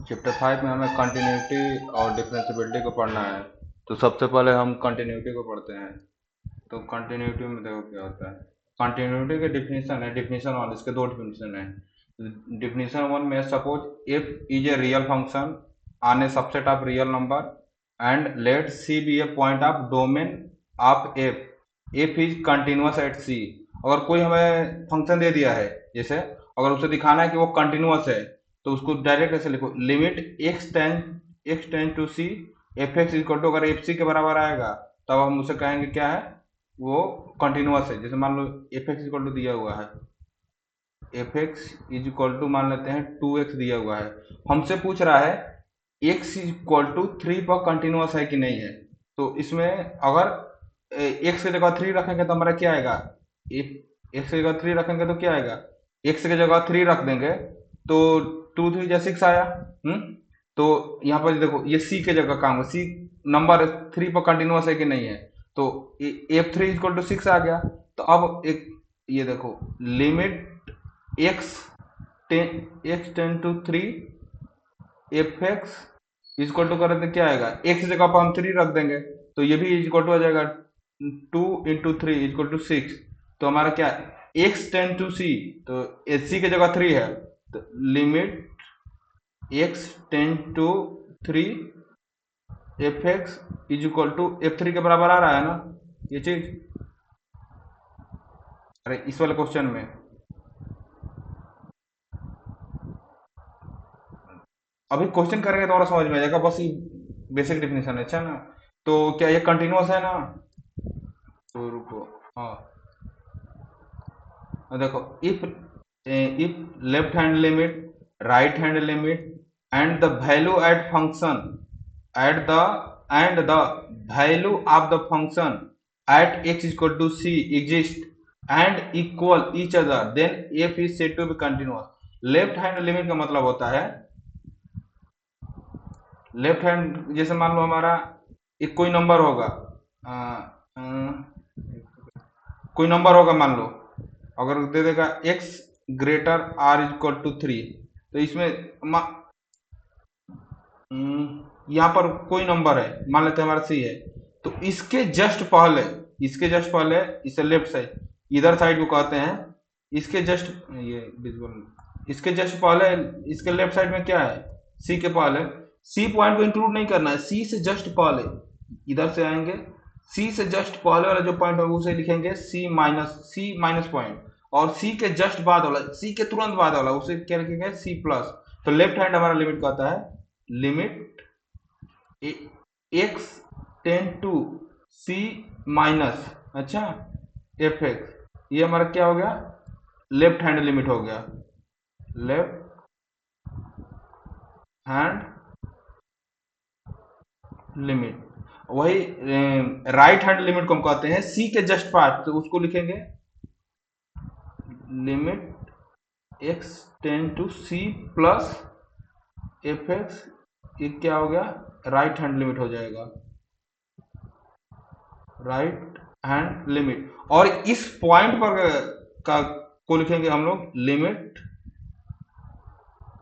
Chapter 5 में हमें continuity और डिफरेंशिएबिलिटी को पढ़ना है। तो सबसे पहले हम कंटिन्यूटी को पढ़ते हैं। तो कंटिन्यूटी में देखो क्या होता है। कंटिन्यूटी के डिफिनीशन है, डिफिनीशन वन, इसके दो डिफिनीशन है। डिफिनीशन वन में suppose if is a real function on a subset of real number and let C be a point of domain of F is continuous at C. अगर कोई हमें function दे दिया है, जैसे अगर उसे दिखाना है कि वो कंटिन्यूअस है, तो उसको डायरेक्ट ऐसे लिखो, limit x tend to C F x equal to, अगर एफ सी के बराबर आएगा तब हम उसे कहेंगे क्या है, वो कंटिन्यूअस है। जैसे मान लो एफ एक्स इक्वल टू दिया हुआ है, f x is equal to मान लेते हैं 2x दिया हुआ है, हमसे पूछ रहा है x इज इक्वल टू 3 पर कंटिन्यूअस है कि नहीं है। तो इसमें अगर x की जगह 3 रखेंगे तो हमारा क्या आएगा, x की जगह 3 रखेंगे तो क्या आएगा, x की जगह 3 रख देंगे तो 2 3 6 आया। हम्म तो यहाँ पर देखो ये c के जगह काम है, c नंबर 3 पर कंटिन्यूअस है कि नहीं है, तो एफ थ्री इक्वल टू 6 आ गया। तो अब एक ये देखो, limit x ten to 3 f x equal to करें तो क्या आएगा, x जगह पर हम 3 रख देंगे तो ये भी इक्वल टू आ जाएगा 2 × 3 इक्वल टू 6। तो हमारा क्या है, x टेन टू सी, तो सी की जगह 3 है, तो limit x ten to 3 f x is equal to F3 के बराबर आ रहा है ना ये चीज। अरे इस वाले क्वेश्चन में अभी क्वेश्चन करेंगे तो और समझ में आ जाएगा, बस ये बेसिक डिफिनेशन है, अच्छा ना। तो क्या ये कंटिन्यूअस है ना, तो रुको, हाँ देखो, if left hand limit, right hand limit and the value at function at the end the value of the function at x equal to c exist and equal each other then f is said to be continuous. Left hand limit का मतलब होता है, left hand जैसे मान लो हमारा एक कोई नंबर होगा, अ, अ, कोई नंबर होगा मान लो, अगर दे देगा x greater r equal to 3, तो इसमें यहाँ पर कोई नंबर है, मान लेते हैं हमारा c है, तो इसके जस्ट पहले इसे लेफ्ट साइड, इधर साइड को कहते हैं, इसके जस्ट ये विजुअल, इसके जस्ट पहले, इसके लेफ्ट साइड में क्या है, c के पहले, c पॉइंट को इंक्लूड नहीं करना है, c से जस्ट पहले इधर से आएंगे, c से जस्ट पहले वाला जो पॉइंट होगा उसे लिखेंगे c माइनस पॉइंट, और c के जस्ट बाद वाला, c के तुरंत बाद वाला उसे क्या लिखेंगे, c प्लस। तो लेफ्ट हैंड हमारा लिमिट कहता है, limit x tend to c minus, अच्छा, एफ एक्स, ये हमारा क्या हो गया, लेफ्ट हैंड लिमिट हो गया, लेफ्ट हैंड लिमिट। वही राइट हैंड लिमिट को हम कहते हैं सी के जस्ट पार्ट, तो उसको लिखेंगे limit x tend to c plus f x, ये क्या हो गया, राइट हैंड लिमिट हो जाएगा, राइट हैंड लिमिट। और इस पॉइंट पर का को लिखेंगे हम लोग limit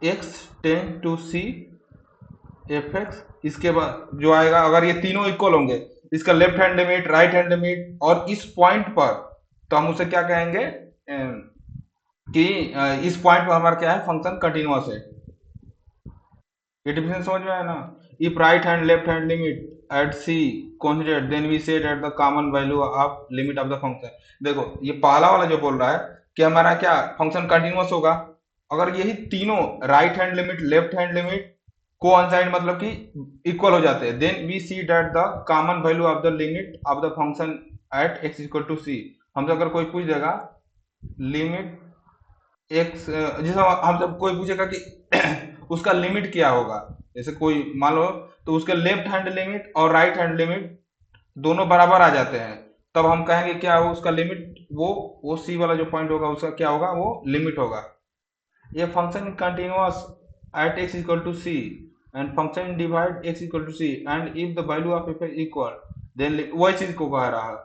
x tend to C F x. इसके बाद जो आएगा, अगर ये तीनों इक्वल होंगे, इसका left hand limit, right hand limit और इस पॉइंट पर, तो हम उसे क्या कहेंगे, कि इस पॉइंट पर हमारा क्या है, फंक्शन कंटिन्यूअस है। ये डिफिनेशन समझ में आया ना। If right hand left hand limit at c considered then we said at the common value of limit of the function। देखो ये पहला वाला जो बोल रहा है कि हमारा क्या फंक्शन कंटिन्यूअस होगा, अगर यही तीनों right hand limit left hand limit coincide मतलब कि इक्वल हो जाते हैं, then we see that the common value of the limit of the function at x equal to C. हमसे अगर कोई पूछ देगा लिमिट एक्स, जैसे हमसे कोई पूछेगा कि उसका लिमिट क्या होगा, जैसे कोई मान लो, तो उसके लेफ्ट हैंड लिमिट और राइट हैंड लिमिट दोनों बराबर आ जाते हैं, तब हम कहेंगे क्या हो उसका लिमिट, वो सी वाला जो पॉइंट होगा उसका क्या होगा, वो लिमिट होगा। ये function continuous at x equal to c and function divide x equal to c and if the value of f equal, then वही चीज को कह रहा है,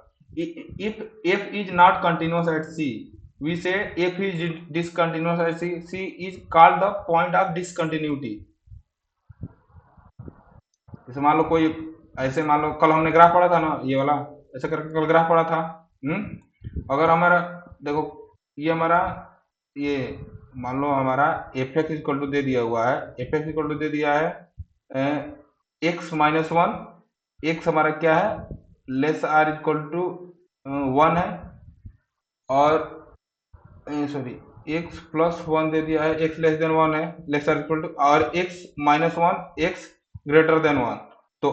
if f is not continuous at c we say f is discontinuous at c is called the point of discontinuity। जैसे मान लो कोई, ऐसे मान लो कल हमने ग्राफ पढ़ा था ना ये वाला, ऐसे करके कल ग्राफ पढ़ा था। अगर हमारा, देखो ये हमारा, ये मान लो हमारा एफ एक्स इक्वल टू दे दिया हुआ है, एफ एक्स इक्वल टू दे दिया है एक्स माइनस वन, एक्स हमारा क्या है, less or equal to one है, और सॉरी एक्स प्लस वन दे दिया है, एक्स लेस देन वन है, लेस आर इक्वल टू, और x minus one, x greater than one. तो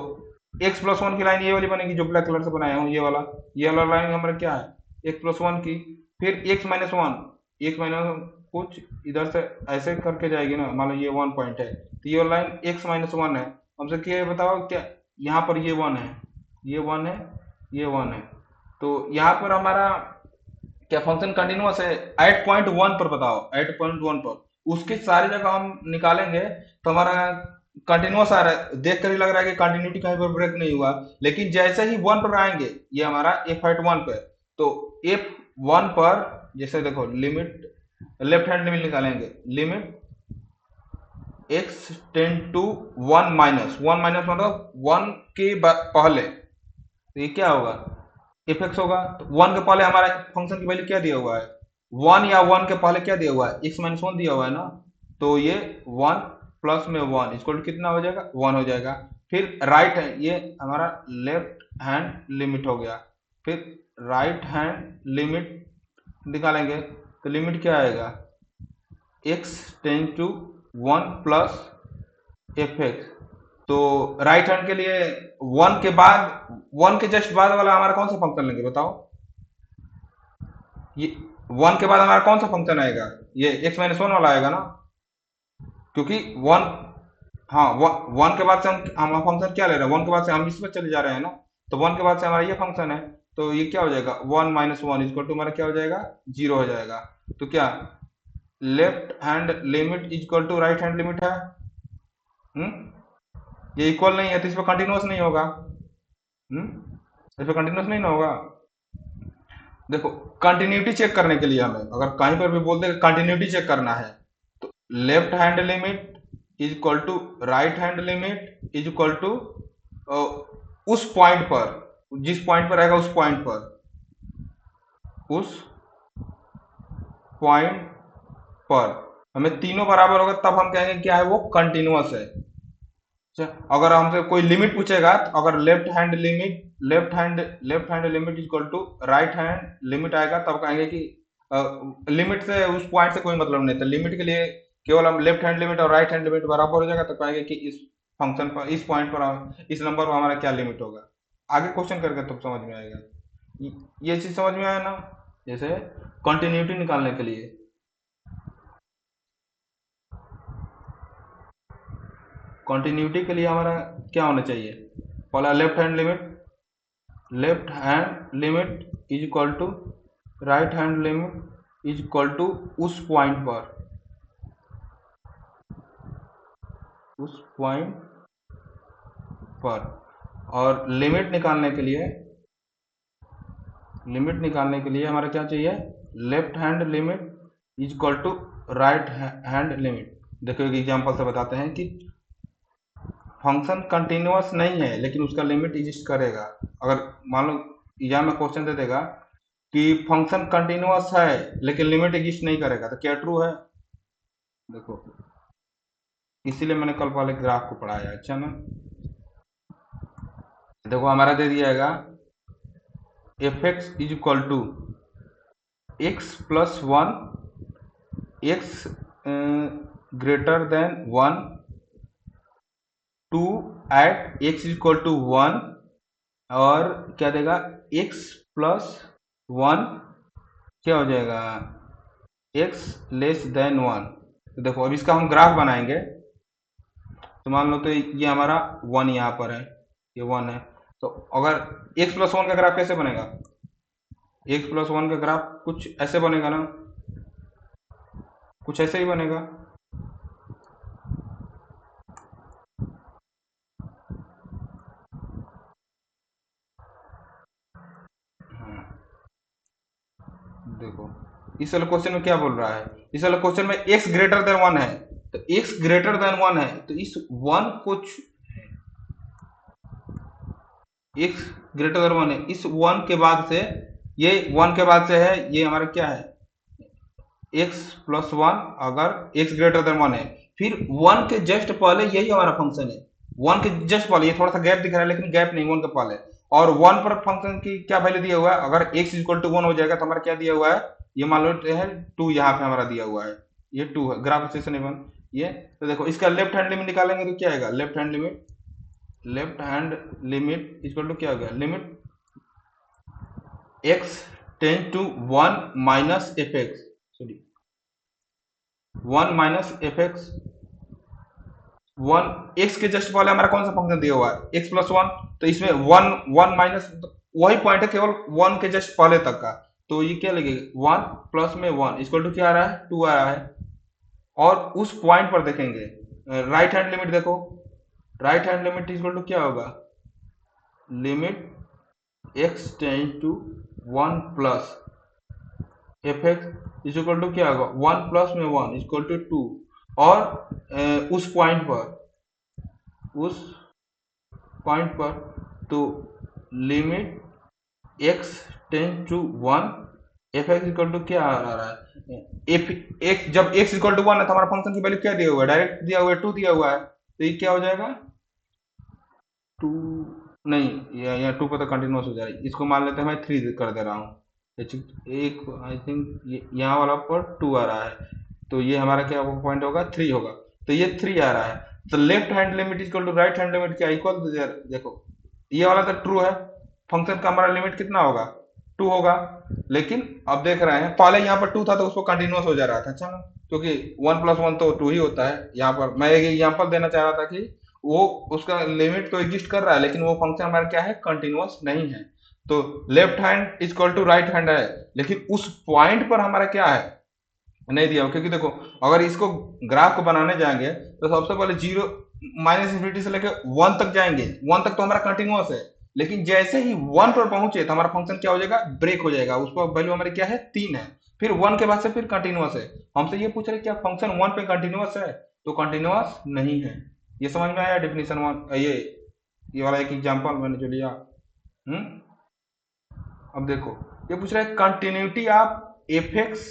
एक्स प्लस वन की लाइन ये वाली बनेगी जो ब्लैक कलर से बनाया हूँ, ये वाला लाइन हमारा क्या है, एक्स प्लस वन की। फिर x minus one, x minus कुछ इधर से ऐसे करके जाएगी ना, मान लो ये वन पॉइंट है, तो ये लाइन एक्स माइनस वन है। हमसे क्या है बताओ, क्या यहाँ पर ये वन है, ये वन है, ये वन है, तो यहाँ पर हमारा क्या फंक्शन कंटिन्यूअस है एट पॉइंट वन पर, बताओ एट पॉइंट वन पर उसकी सारी जगह हम निकालेंगे तो हमारा कंटिन्यूअस आ रहा है, देख कर ही लग रहा है कि कंटिन्यूटी कहीं पर ब्रेक नहीं हुआ। लेकिन जैसे ही वन पर आएंगे, ये हमारा एफ एट वन पे, तो एफ वन पर जैसे देखो लिमिट, लेफ्ट हैंड लिमिट निकालेंगे, limit x tend to one minus one, minus मतलब वन के पहले, तो ये क्या होगा, एफ एक्स होगा। तो वन के पहले हमारा फंक्शन की वैल्यू क्या दिया हुआ है, वन, या वन के पहले क्या दिया हुआ है, एक्स माइनस वन दिया हुआ है ना, तो ये वन प्लस में वन इक्वल टू कितना हो जाएगा, वन हो जाएगा। फिर राइट है, ये हमारा लेफ्ट हैंड लिमिट हो गया, फिर राइट हैंड लिमिट निकालेंगे, तो लिमिट क्या आएगा, x tend to one plus f x. तो राइट हैंड के लिए वन के बाद, वन के जस्ट बाद वाला हमारा कौन सा फंक्शन लेंगे बताओ, ये वन के बाद हमारा कौन सा फंक्शन आएगा, ये एक्स माइनस वन वाला आएगा ना, क्योंकि वन, हाँ वन के बाद से हम फंक्शन क्या ले रहे हैं, वन के बाद से हम इस पर चले जा रहे हैं ना, तो वन के बाद से हमारा ये फंक्शन है, तो ये क्या हो जाएगा, one minus one equal to हमारा क्या हो जाएगा, जीरो हो जाएगा। तो क्या left hand limit equal to right hand limit है, ये इक्वल नहीं है तो इस पर कंटिन्यूअस नहीं होगा, इस पर कंटिन्यूअस नहीं ना होगा। देखो कंटिन्यूटी चेक करने के लिए हमें अगर कहीं पर भी बोलते हैं कंटिन्यूटी चेक करना है, तो left hand limit is equal to right hand limit is equal to उस पॉइंट पर, जिस पॉइंट पर रहेगा उस पॉइंट पर, उस पॉइंट पर हमें तीनों बराबर होगा तब हम कहेंगे क्या है वो कंटिन्यूअस है। अगर हमसे कोई लिमिट पूछेगा, तो अगर left hand limit equal to right hand limit आएगा तब कहेंगे कि लिमिट से उस पॉइंट से कोई मतलब नहीं था, लिमिट के लिए केवल हम लेफ्ट हैंड लिमिट और राइट हैंड लिमिट बराबर हो जाएगा तो कहेंगे कि इस फंक्शन पर, इस पॉइंट पर, इस नंबर पर हमारा क्या लिमिट होगा। आगे क्वेश्चन करके तब समझ में आएगा, ये चीज समझ में आया ना, जैसे कंटिन्यूटी निकालने के लिए कंटिन्यूटी के लिए हमारा क्या होना चाहिए, पहला left hand limit is equal to right hand limit is equal to उस पॉइंट पर, उस पॉइंट पर। और लिमिट निकालने के लिए हमारा क्या चाहिए, left hand limit is equal to right hand limit. देखो एक एग्जांपल से बताते हैं कि फंक्शन कंटिन्यूअस नहीं है लेकिन उसका लिमिट एग्जिस्ट करेगा। अगर मान लो एग्जाम में क्वेश्चन दे देगा कि फंक्शन कंटिन्यूअस है लेकिन लिमिट एग्जिस्ट नहीं करेगा, तो क्या ट्रू है, देखो इसीलिए मैंने कल वाले ग्राफ को पढ़ाया, अच्छा ना। देखो हमारा दे दिया f x is equal to x plus one, x greater than one, two at x equal to one, और क्या देगा एक्स प्लस वन क्या हो जाएगा, एक्स लेस देन वन। तो देखो अब इसका हम ग्राफ बनाएंगे, तो मान लो तो ये हमारा वन यहाँ पर है, ये वन है, तो अगर एक्स प्लस वन का ग्राफ कैसे बनेगा, एक्स प्लस वन का ग्राफ कुछ ऐसे बनेगा ना, कुछ ऐसे ही बनेगा। देखो इस वाले क्वेश्चन में क्या बोल रहा है, इस वाले क्वेश्चन में x ग्रेटर देन वन है, तो x ग्रेटर देन वन है तो इस वन को एक्स ग्रेटर देन 1 है, इस 1 के बाद से, ये 1 के बाद से है, ये हमारा क्या है, एक्स प्लस वन, अगर एक्स ग्रेटर देन 1 है, फिर 1 के जस्ट पहले यही हमारा फंक्शन है, 1 के जस्ट पहले, ये थोड़ा सा गैप दिख रहा है लेकिन गैप नहीं, 1 के पहले, और 1 पर फंक्शन की क्या वैल्यू दिया हुआ है, अगर x इक्वल टू 1 हो जाएगा तो हमारा क्या दिया हुआ है, ये मान लो है 2, यहाँ पे हमारा दिया हुआ है, ये 2 है, ग्राफ सेक्शन इवन ये। तो देखो इसका लेफ्ट हैंड लिमिट निकालेंगे तो क्या आएगा, left hand limit equal to क्या हो गया, limit x tend to 1 minus F x, sorry 1 minus F x, 1 x के जस्ट पहले हमारा कौन सा फंक्शन दिया हुआ है, एक्स प्लस वन, तो इसमें 1 माइनस, वही पॉइंट है केवल 1 के जस्ट पहले तक का, तो ये क्या लगेगा, 1 प्लस में 1 इक्वल टू क्या आ रहा है, 2 आ रहा है। और उस पॉइंट पर देखेंगे, राइट हैंड लिमिट देखो, right hand limit equal to क्या होगा, limit x tend to 1 plus f x is equal to क्या होगा, 1 प्लस में 1 इक्वल टू 2, और उस पॉइंट पर, उस पॉइंट पर, तो limit x tend to 1 f x equal to क्या आ रहा है, एफ एक्स, जब एक्स इक्वल टू 1 है तो हमारा फंक्शन की वैल्यू क्या दिया हुआ है, डायरेक्ट दिया हुआ है 2 दिया हुआ है, तो ये क्या हो जाएगा 2, नहीं, यहाँ 2 पर तो कंटिन्यूस हो जाएगा, इसको मान लेते हैं मैं 3 कर दे रहा हूँ, एक आई थिंक यहाँ वाला पर 2 आ रहा है, तो ये हमारा क्या पॉइंट होगा, 3 होगा, तो ये 3 आ रहा है, तो left hand limit equal to right hand limit क्या इक्वल, देखो ये वाला तो ट्रू है, फंक्शन का हमारा लिमिट कितना होगा, 2 होगा, लेकिन अब देख रहे हैं पहले यहाँ पर 2 था तो उसको कंटिन्यूस हो जा रहा था, अच्छा ना, क्योंकि 1 प्लस 1 तो 2 ही होता है, यहाँ पर मैं एक एग्जाम्पल देना चाह रहा था कि वो उसका लिमिट तो एग्जिस्ट कर रहा है लेकिन वो फंक्शन हमारा क्या है, कंटिन्यूस नहीं है, तो left hand equal to right hand है, लेकिन उस पॉइंट पर हमारा क्या है, नहीं दिया, क्योंकि देखो अगर इसको ग्राफ को बनाने जाएंगे तो सबसे पहले जीरो माइनस इंफिनिटी से लेकर 1 तक जाएंगे, 1 तक तो हमारा कंटिन्यूअस है, लेकिन जैसे ही 1 पर पहुंचे तो हमारा फंक्शन क्या हो जाएगा, ब्रेक हो जाएगा, उस पर वैल्यू हमारी क्या है, 3 है, फिर 1 के बाद से फिर कंटिन्यूअस है, हमसे ये पूछ रहे क्या फंक्शन 1 पे कंटिन्यूअस है, तो कंटिन्यूअस नहीं है, ये समझ में आया डेफिनेशन 1, ये वाला एक एग्जांपल मैंने जो लिया। हम्म अब देखो ये पूछ रहा है कंटिन्यूटी ऑफ एफ एक्स,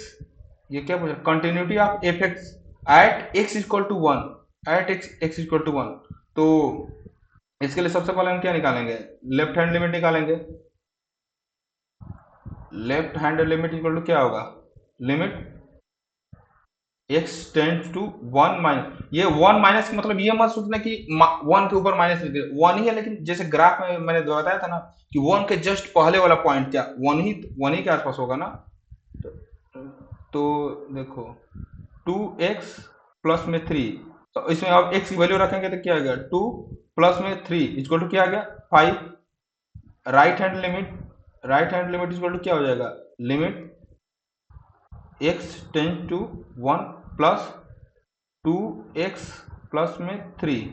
ये क्या पूछ रहा है, continuity of f x at x equal to one, at x equal to one, तो इसके लिए सबसे पहले हम क्या निकालेंगे, लेफ्ट हैंड लिमिट निकालेंगे, left hand limit equal to क्या होगा, limit x tends to 1 minus, ये 1 माइनस मतलब ये मत सोचना कि 1 के ऊपर माइनस लिख 1 ही है, लेकिन जैसे ग्राफ में मैंने बताया था ना कि 1 के जस्ट पहले वाला पॉइंट क्या 1 ही के आसपास होगा ना, तो, तो देखो 2x प्लस में 3, तो इसमें अब x की वैल्यू रखेंगे तो क्या आ गया, 2 प्लस में 3 इक्वल टू क्या आ गया 5, right hand limit equal to क्या हो जाएगा, limit x tend to 1 plus 2x plus में 3,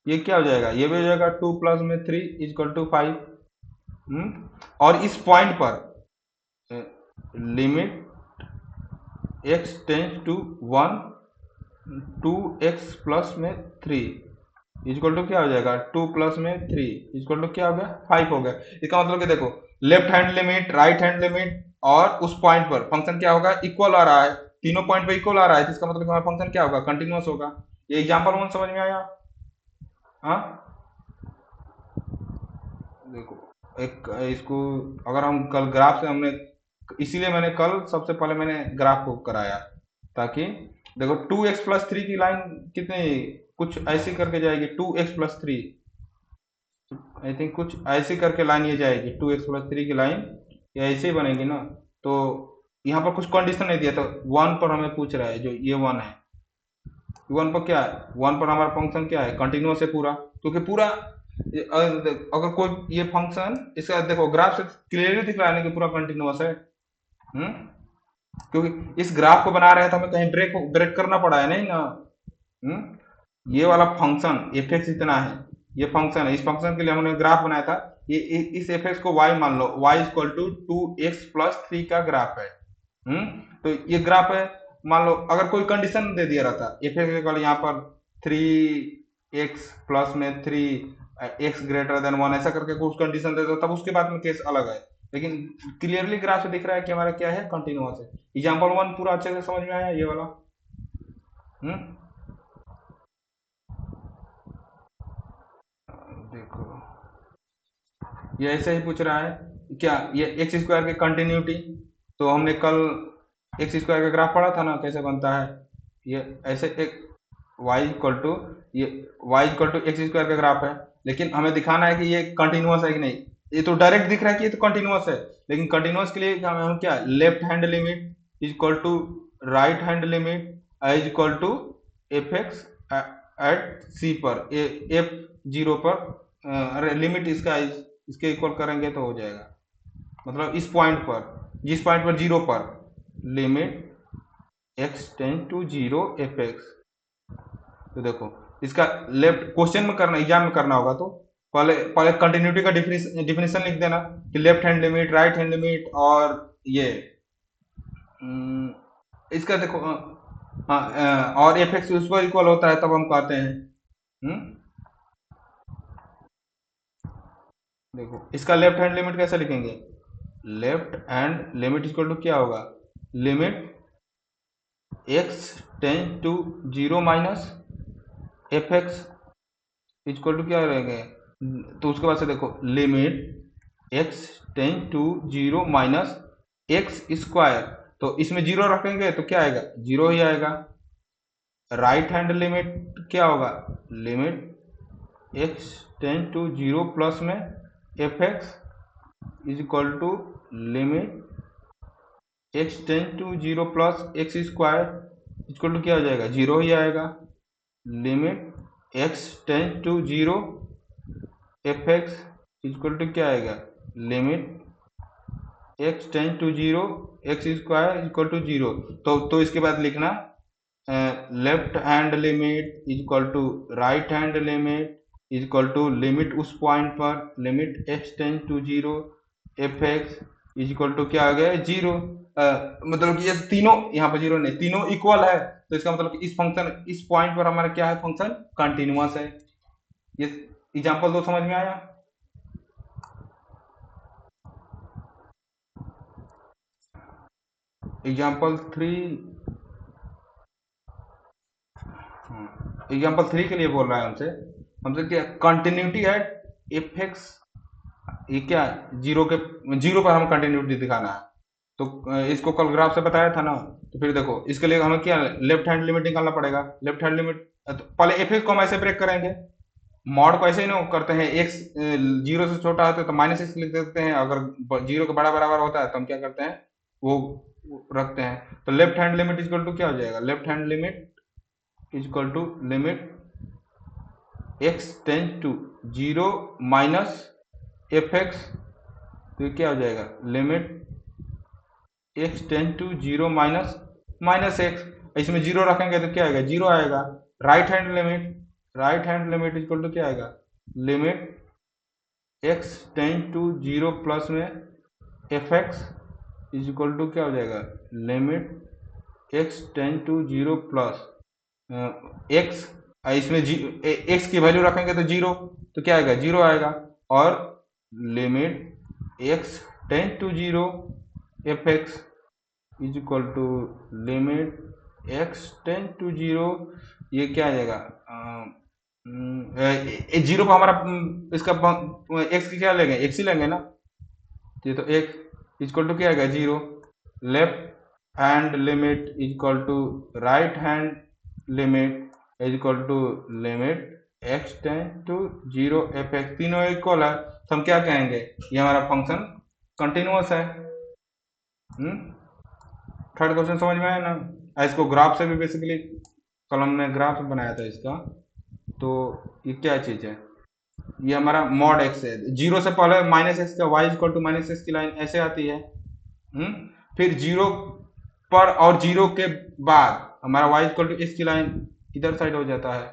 ये क्या हो जाएगा, ये भी हो जाएगा 2 प्लस में 3 इक्वल टू 5, और इस पॉइंट पर limit x tend to 1 2x plus में 3 इक्वल टू क्या हो जाएगा, 2 प्लस में 3 इक्वल टू क्या हो गया, 5 हो गया, इसका मतलब कि देखो left hand limit, right hand limit और उस पॉइंट पर फंक्शन क्या होगा, इक्वल आ रहा है, तीनों पॉइंट पे इक्वल आ रहा है, तो इसका मतलब हमारा फंक्शन क्या होगा, कंटिन्यूअस होगा, ये एग्जांपल 1 समझ में आया। हाँ देखो एक इसको, अगर हम कल ग्राफ से हमने, इसीलिए मैंने कल सबसे पहले मैंने ग्राफ को कराया, ताकि देखो 2x प्लस 3 की लाइन कितनी, कुछ ऐसी करके जाएगी, 2x प्लस 3, आई थिंक कुछ ऐसी करके लाइन ये जाएगी, 2x प्लस 3 की लाइन ये ऐसे ही बनेगी ना, तो यहाँ पर कुछ कंडीशन नहीं दिया, तो 1 पर हमें पूछ रहा है, जो ये 1 है, 1 पर क्या है, 1 पर हमारा फंक्शन क्या है, कंटिन्यूअस है पूरा, क्योंकि पूरा अगर कोई ये फंक्शन, इसका देखो ग्राफ से क्लियरली दिख रहा है ना कि पूरा कंटिन्यूअस है, हम्म क्योंकि इस ग्राफ को बना रहे हैं तो हमें कहीं ब्रेक ब्रेक करना पड़ा है नहीं ना, ये वाला फंक्शन एफ एक्स इतना है, ये फंक्शन है, इस फंक्शन के लिए हमने ग्राफ बनाया था, ये इस एफ एक्स को y मान लो, y equal to 2x plus 3 का ग्राफ है, तो ये ग्राफ है, मान लो अगर कोई कंडीशन दे दिया रहता एफ एक्स इक्वल यहाँ पर 3x प्लस में 3 एक्स ग्रेटर देन 1 ऐसा करके कुछ कंडीशन देता तब उसके बाद में केस अलग है, लेकिन क्लियरली ग्राफ से दिख रहा है कि हमारा क्या है, कंटिन्यूअस है। एग्जाम्पल 1 पूरा अच्छे से समझ में आया ये वाला? हम्म देखो ये ऐसे ही पूछ रहा है क्या, ये एक्स स्क्वायर की कंटिन्यूटी, तो हमने कल एक्स स्क्वायर का ग्राफ पढ़ा था ना कैसे बनता है, ये ऐसे एक वाई इक्वल टू, ये y equal to x square का ग्राफ है, लेकिन हमें दिखाना है कि ये कंटिन्यूअस है कि नहीं। ये तो डायरेक्ट दिख रहा है कि ये तो कंटिन्यूअस है, लेकिन कंटिन्यूअस के लिए हम क्या, left hand limit is equal to right hand limit is equal to F x at C पर, एफ जीरो पर, अरे लिमिट इसका इसके इक्वल करेंगे तो हो जाएगा, मतलब इस पॉइंट पर, जिस पॉइंट पर जीरो पर, limit x tend to zero F x. तो देखो इसका लेफ्ट क्वेश्चन में करना, एग्जाम में करना होगा तो पहले पहले कंटिन्यूटी का डिफिनेशन लिख देना कि left hand limit, right hand limit, और ये इसका देखो हाँ, और एफ एक्स उस पर इक्वल होता है तब हम कहते हैं। देखो इसका लेफ्ट हैंड लिमिट कैसे लिखेंगे, left hand limit equal to क्या होगा, limit x tend to zero minus F x equal to क्या रहेंगे, तो उसके बाद से देखो limit x tend to zero minus x square, तो इसमें जीरो रखेंगे तो क्या आएगा, जीरो ही आएगा। राइट हैंड लिमिट क्या होगा, limit x tend to zero plus में F x is equal to limit x tend to zero plus x square equal to क्या हो जाएगा, जीरो ही आएगा। Limit x tend to zero F x equal to क्या आएगा, limit x tend to zero X square equal to zero. तो इसके बाद लिखना left hand limit is equal to right hand limit is equal to limit उस point पर, limit x tend to zero F x is equal to क्या आ गया, zero. मतलब कि ये तीनों यहाँ पर जीरो नहीं, तीनों इक्वल है, तो इसका मतलब कि इस फंक्शन, इस पॉइंट पर हमारा क्या है, फंक्शन कंटिन्यूअस है। ये एग्जांपल 2 समझ में आया? एग्जाम्पल 3, एग्जाम्पल 3 के लिए बोल रहा है हमसे, हमसे क्या, कंटिन्यूटी एट एफ एक्स, ये क्या जीरो के, जीरो पर हमें कंटिन्यूटी दिखाना है, तो इसको कल ग्राफ से बताया था ना, तो फिर देखो इसके लिए हमें क्या, लेफ्ट हैंड लिमिट निकालना पड़ेगा। लेफ्ट हैंड लिमिट तो पहले एफ एक्स को हम ऐसे ब्रेक करेंगे, मॉड को ऐसे ही ना करते हैं, एक्स जीरो से छोटा होता है तो माइनस एक्स लिख देते हैं, अगर जीरो के बड़ा बराबर होता है तो हम क्या करते हैं, वो रखते हैं। तो left hand limit equal to क्या हो जाएगा, left hand limit equal to limit x tend to zero minus F x, तो क्या हो जाएगा, limit x tend to zero minus minus X, इसमें जीरो रखेंगे तो क्या आएगा, जीरो आएगा। Right hand limit, right hand limit equal to क्या आएगा, limit x tend to zero plus में F x is equal to क्या हो जाएगा, limit x tend to zero plus x, इसमें एक्स की वैल्यू रखेंगे तो जीरो, तो क्या आएगा, जीरो आएगा। और limit x tend to zero F x is equal to limit x tend to zero, ये क्या आ जाएगा, जीरो पर हमारा इसका एक्स की क्या लेंगे, एक्स ही लेंगे ना, ये तो एक्स इक्वल टू क्या आएगा, zero. Left hand limit equal to right hand limit is equal to limit x tend to zero F x, तीनों इक्वल है, तो हम क्या कहेंगे, ये हमारा फंक्शन कंटिन्यूअस है। थर्ड क्वेश्चन समझ में आया ना, इसको ग्राफ से भी बेसिकली कल हमने ग्राफ बनाया था इसका, तो ये क्या चीज है, ये हमारा मॉड एक्स है, जीरो से पहले माइनस एक्स का y equal to minus x की लाइन ऐसे आती है, फिर जीरो पर और जीरो के बाद हमारा वाई इक्वल टू एक्स की लाइन इधर साइड हो जाता है,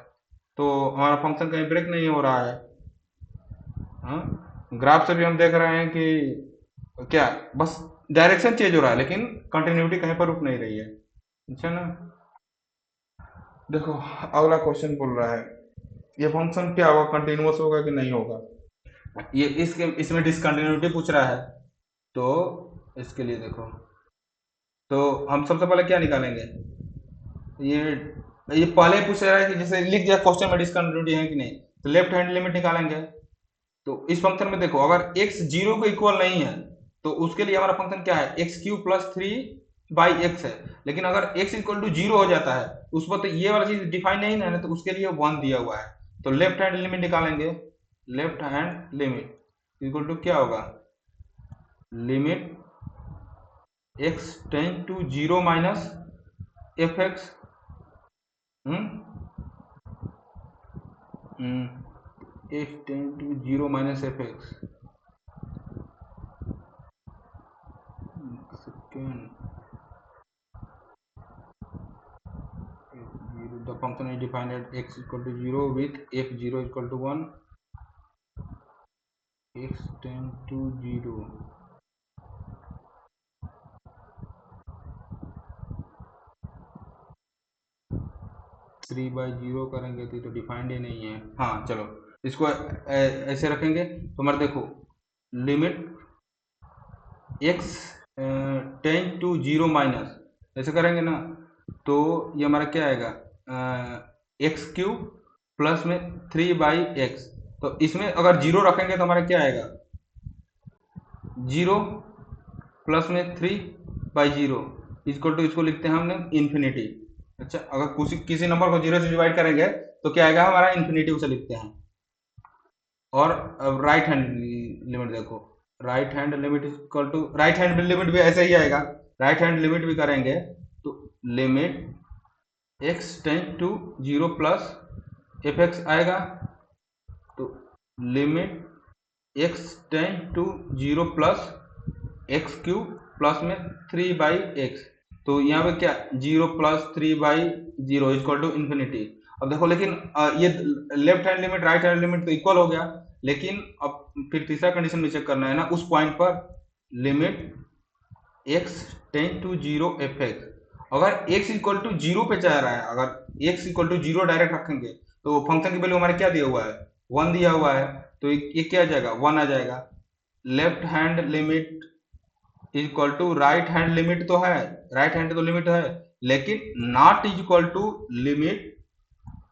तो हमारा फंक्शन कहीं ब्रेक नहीं हो रहा है। ग्राफ से भी हम देख रहे हैं कि क्या, बस डायरेक्शन चेंज हो रहा है लेकिन कंटिन्यूटी कहीं पर रुक नहीं रही है, अच्छा ना। देखो अगला क्वेश्चन बोल रहा है ये फंक्शन क्या होगा, कंटिन्यूअस होगा कि नहीं होगा। ये इसके इसमें डिसकंटिन्यूटी पूछ रहा है, तो इसके लिए देखो, तो हम सबसे पहले क्या निकालेंगे, ये ये पहले ही पूछ रहा है कि जैसे लिख दिया क्वेश्चन में डिसकंटिन्यूटी है कि नहीं, तो लेफ्ट हैंड लिमिट निकालेंगे। तो इस फंक्शन में देखो, अगर x जीरो को इक्वल नहीं है तो उसके लिए हमारा फंक्शन क्या है, x cube plus three by x है। लेकिन अगर x इक्वल टू जीरो हो जाता है उस पर तो ये वाला चीज डिफाइन नहीं है ना, तो उसके लिए वन दिया हुआ है। तो लेफ्ट हैंड लिमिट निकालेंगे। Left hand limit equal to क्या होगा, limit x ten to zero minus F x. x ten to zero minus F x second. The function is defined at x equal to 0 with f0 equal to 1, x tend to 0। 3/0 करेंगे तो defined ही नहीं है। हाँ चलो, इसको ऐसे रखेंगे तो हमारे देखो, limit x ten to zero minus, ऐसे करेंगे ना, तो ये हमारा क्या आएगा, एक्स क्यूब प्लस में 3/x। तो इसमें अगर जीरो रखेंगे तो हमारा क्या आएगा, जीरो प्लस में 3/0 इक्वल टू, इसको लिखते हैं हमने इन्फिनिटी। अच्छा, अगर किसी नंबर को जीरो से डिवाइड करेंगे तो क्या आएगा हमारा, इन्फिनिटी उसे लिखते हैं। और राइट हैंड लिमिट देखो, right hand limit equal to, right hand limit भी ऐसे ही आएगा। राइट हैंड लिमिट भी करेंगे तो limit x tend to zero plus f x आएगा, तो limit x tend to zero plus x cube plus में 3/x। तो यहाँ पे क्या, zero plus 3/0 equal to infinity. अब देखो, लेकिन ये left hand limit right hand limit तो इक्वल हो गया, लेकिन अब फिर तीसरा कंडीशन में चेक करना है ना उस पॉइंट पर, limit x ten to zero F x. अगर x इक्वल टू जीरो पे जा रहा है, अगर x equal to zero direct रखेंगे तो फंक्शन की वैल्यू हमारे क्या दिया हुआ है, वन दिया हुआ है, तो ये क्या आ जाएगा, वन आ जाएगा। Left hand limit equal to right hand limit तो है, राइट हैंड तो लिमिट है, लेकिन not is equal to limit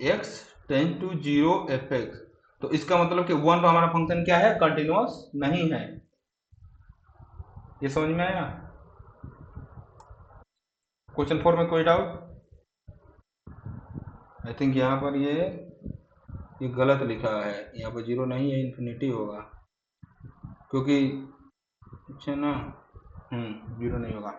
x tend to zero F x. तो इसका मतलब कि वन पर हमारा फंक्शन क्या है, कंटिन्यूअस नहीं है। ये समझ में आया। क्वेश्चन 4 में कोई डाउट। आई थिंक यहाँ पर ये गलत लिखा है, यहाँ पर जीरो नहीं है, इन्फिनिटी होगा, क्योंकि अच्छा ना, जीरो नहीं होगा।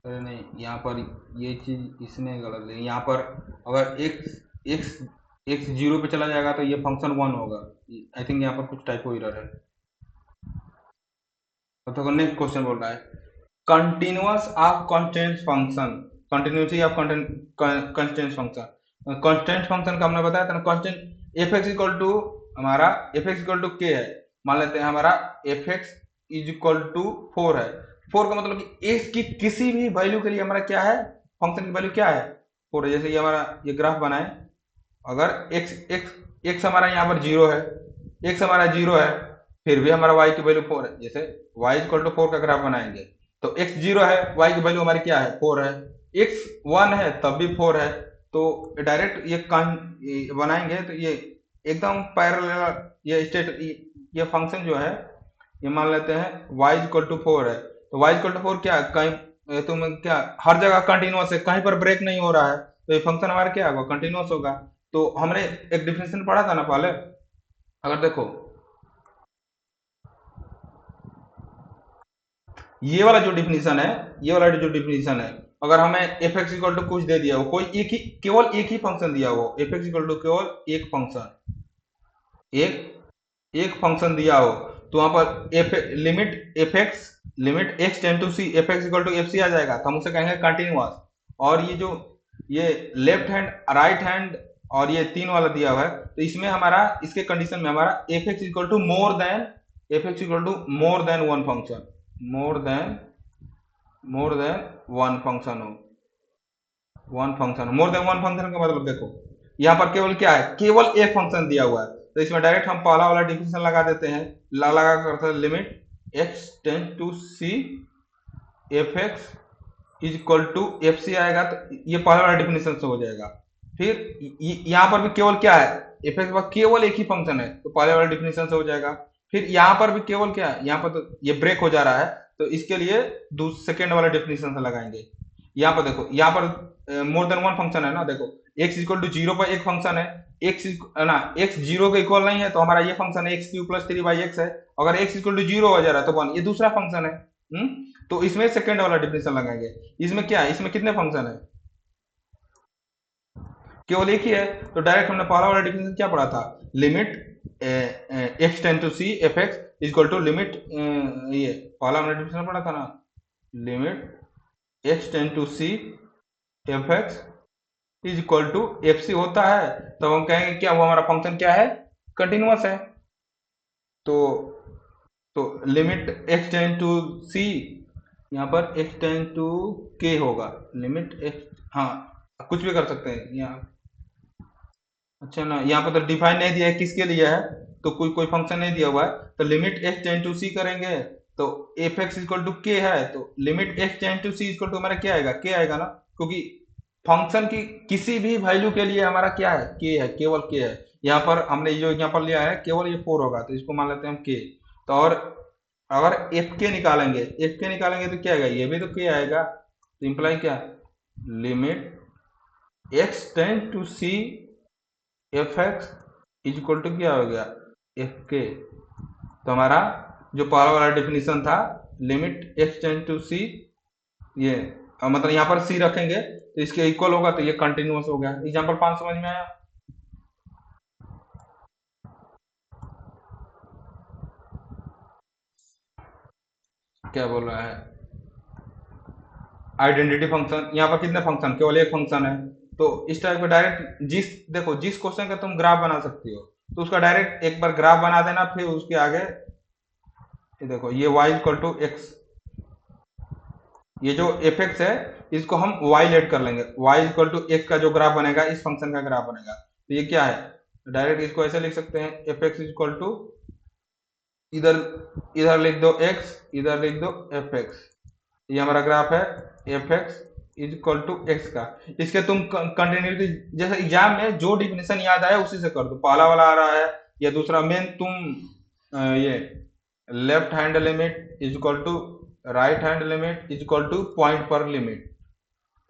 अरे नहीं, यहाँ पर ये चीज इसने गलत है। यहाँ पर अगर एक्स एक्स एक्स जीरो पे चला जाएगा तो ये फंक्शन वन होगा। आई थिंक यहाँ पर कुछ टाइपो एरर है। तो देखो नेक्स्ट क्वेश्चन बोल रहा है, continuous of constant function, continuity of constant function. Constant function का हमने बताया था ना, constant f x equal to, हमारा f x equal to k है, मान लेते हैं हमारा f x is equal to 4 है। 4 का मतलब कि एक्स की किसी भी वैल्यू के लिए हमारा क्या है, फंक्शन की वैल्यू क्या है, 4 है। जैसे ये हमारा ये ग्राफ बनाए, अगर एक्स एक्स एक्स हमारा यहाँ पर जीरो है, एक्स हमारा जीरो है, फिर भी हमारा वाई की वैल्यू 4 है। जैसे वाई इक्वल टू 4 का ग्राफ बनाएंगे तो एक्स जीरो है, वाई की वैल्यू हमारी क्या है, 4 है। एक्स वन है तब भी 4 है। तो डायरेक्ट ये बनाएंगे तो ये एकदम पैरेलल, ये स्टेट, ये फंक्शन जो है, ये मान लेते हैं y इक्वल टू 4 है। तो y इक्वल टू 4 क्या कहीं तुम क्या हर जगह कंटिन्यूअस है, कहीं पर ब्रेक नहीं हो रहा है, तो ये फंक्शन हमारा क्या होगा, कंटिन्यूअस होगा। तो हमने एक डिफिनेशन पढ़ा था ना पहले, अगर देखो ये वाला जो डिफिनेशन है, ये वाला जो डिफिनेशन है, अगर हमें एफ एक्स इक्वल टू कुछ दे दिया हो, कोई एक ही, केवल एक ही फंक्शन दिया हो, एफ एक्स इक्वल टू केवल एक फंक्शन, एक फंक्शन दिया हो, तो वहां पर F limit F X, limit x tend to C F x equal to F C आ जाएगा, तो हम उसे कहेंगे कंटिन्यूअस। और ये जो ये लेफ्ट हैंड राइट हैंड और ये तीन वाला दिया हुआ है, तो इसमें हमारा, इसके कंडीशन में हमारा f x equal to more than, f x equal to more than one function, more than more than one function हो, one function, more than one function का मतलब देखो यहाँ पर केवल क्या है, केवल एक फंक्शन दिया हुआ है, तो इसमें डायरेक्ट हम पहला वाला डिफिनेशन लगा देते हैं, लगा करते limit x tend to C F x is equal to F c आएगा, तो ये पहला वाला डिफिनेशन से हो जाएगा। फिर यहाँ पर भी केवल क्या है, एफ एक्स पर केवल एक ही फंक्शन है, तो पहले वाला डिफिनेशन से हो जाएगा। फिर यहाँ पर भी केवल क्या है, यहाँ पर तो ये ब्रेक हो जा रहा है, तो इसके लिए सेकेंड वाला डिफिनेशन से लगाएंगे। यहाँ पर देखो, यहाँ पर मोर देन वन फंक्शन है ना, देखो एक्स इक्वल टू जीरो पर एक फंक्शन है, एक्स ना एक्स जीरो के इक्वल नहीं है, तो हमारा ये फंक्शन है x cube plus three by x है, अगर एक्स इक्वल टू जीरो हो जा रहा है तो वन, ये दूसरा फंक्शन है। हम्म तो इसमें सेकंड वाला डिफिनेशन लगाएंगे। इसमें क्या है, इसमें कितने फंक्शन है, केवल एक ही है, तो डायरेक्ट हमने पहला वाला डिफिनेशन क्या पढ़ा था, limit x tend to C F x equal to limit, ये पहला हमने डिफिनेशन पढ़ा था ना, limit x tend to C F x is equal to F c होता है, तो हम कहेंगे क्या वो हमारा फंक्शन क्या है, कंटिन्यूअस है। तो लिमिट एक्स टेन टू सी, यहाँ पर एक्स टेन टू के होगा, लिमिट एक्स, हाँ कुछ भी कर सकते हैं यहाँ। अच्छा ना, यहाँ पर तो डिफाइन नहीं दिया है किसके लिए है, तो कोई कोई फंक्शन नहीं दिया हुआ है, तो limit x tend to c करेंगे, तो f x equal to k है, तो limit x tend to c equal to हमारा क्या आएगा, के आएगा ना, क्योंकि फंक्शन की किसी भी वैल्यू के लिए हमारा क्या है, के है, केवल के है। यहाँ पर हमने जो यहाँ पर लिया है केवल ये फोर होगा, तो इसको मान लेते हैं हम के। तो और अगर एफ के निकालेंगे, एफ के निकालेंगे तो क्या आएगा, ये भी तो के आएगा, तो इम्प्लाई क्या, limit x tend to C F x is equal to क्या हो गया, एफ के। तो हमारा जो पहला वाला डिफिनीशन था, लिमिट एक्स टेन टू सी, ये मतलब यहाँ पर सी रखेंगे तो इसके इक्वल होगा, तो ये कंटिन्यूअस हो गया। एग्जाम्पल 5 समझ में आया, क्या बोल रहा है, आइडेंटिटी फंक्शन, यहाँ पर कितने फंक्शन, केवल एक फंक्शन है, तो इस टाइप का डायरेक्ट जिस देखो जिस क्वेश्चन का तुम ग्राफ बना सकती हो, तो उसका डायरेक्ट एक बार ग्राफ बना देना, फिर उसके आगे ये देखो ये y इक्वल टू एक्स, ये जो एफ एक्स है इसको हम y लेट कर लेंगे, y इक्वल टू एक्स का जो ग्राफ बनेगा इस फंक्शन का ग्राफ बनेगा, तो ये क्या है, डायरेक्ट इसको ऐसे लिख सकते हैं, एफ एक्स इक्वल टू, इधर इधर लिख दो x, इधर लिख दो एफ एक्स, ये हमारा ग्राफ है f x is equal to x का। इसके तुम कंटिन्यूटी जैसे एग्जाम में जो डिफिनेशन याद आया उसी से कर दो, पहला वाला आ रहा है या दूसरा, मेन तुम ये left hand limit is equal to right hand limit is equal to point पर लिमिट,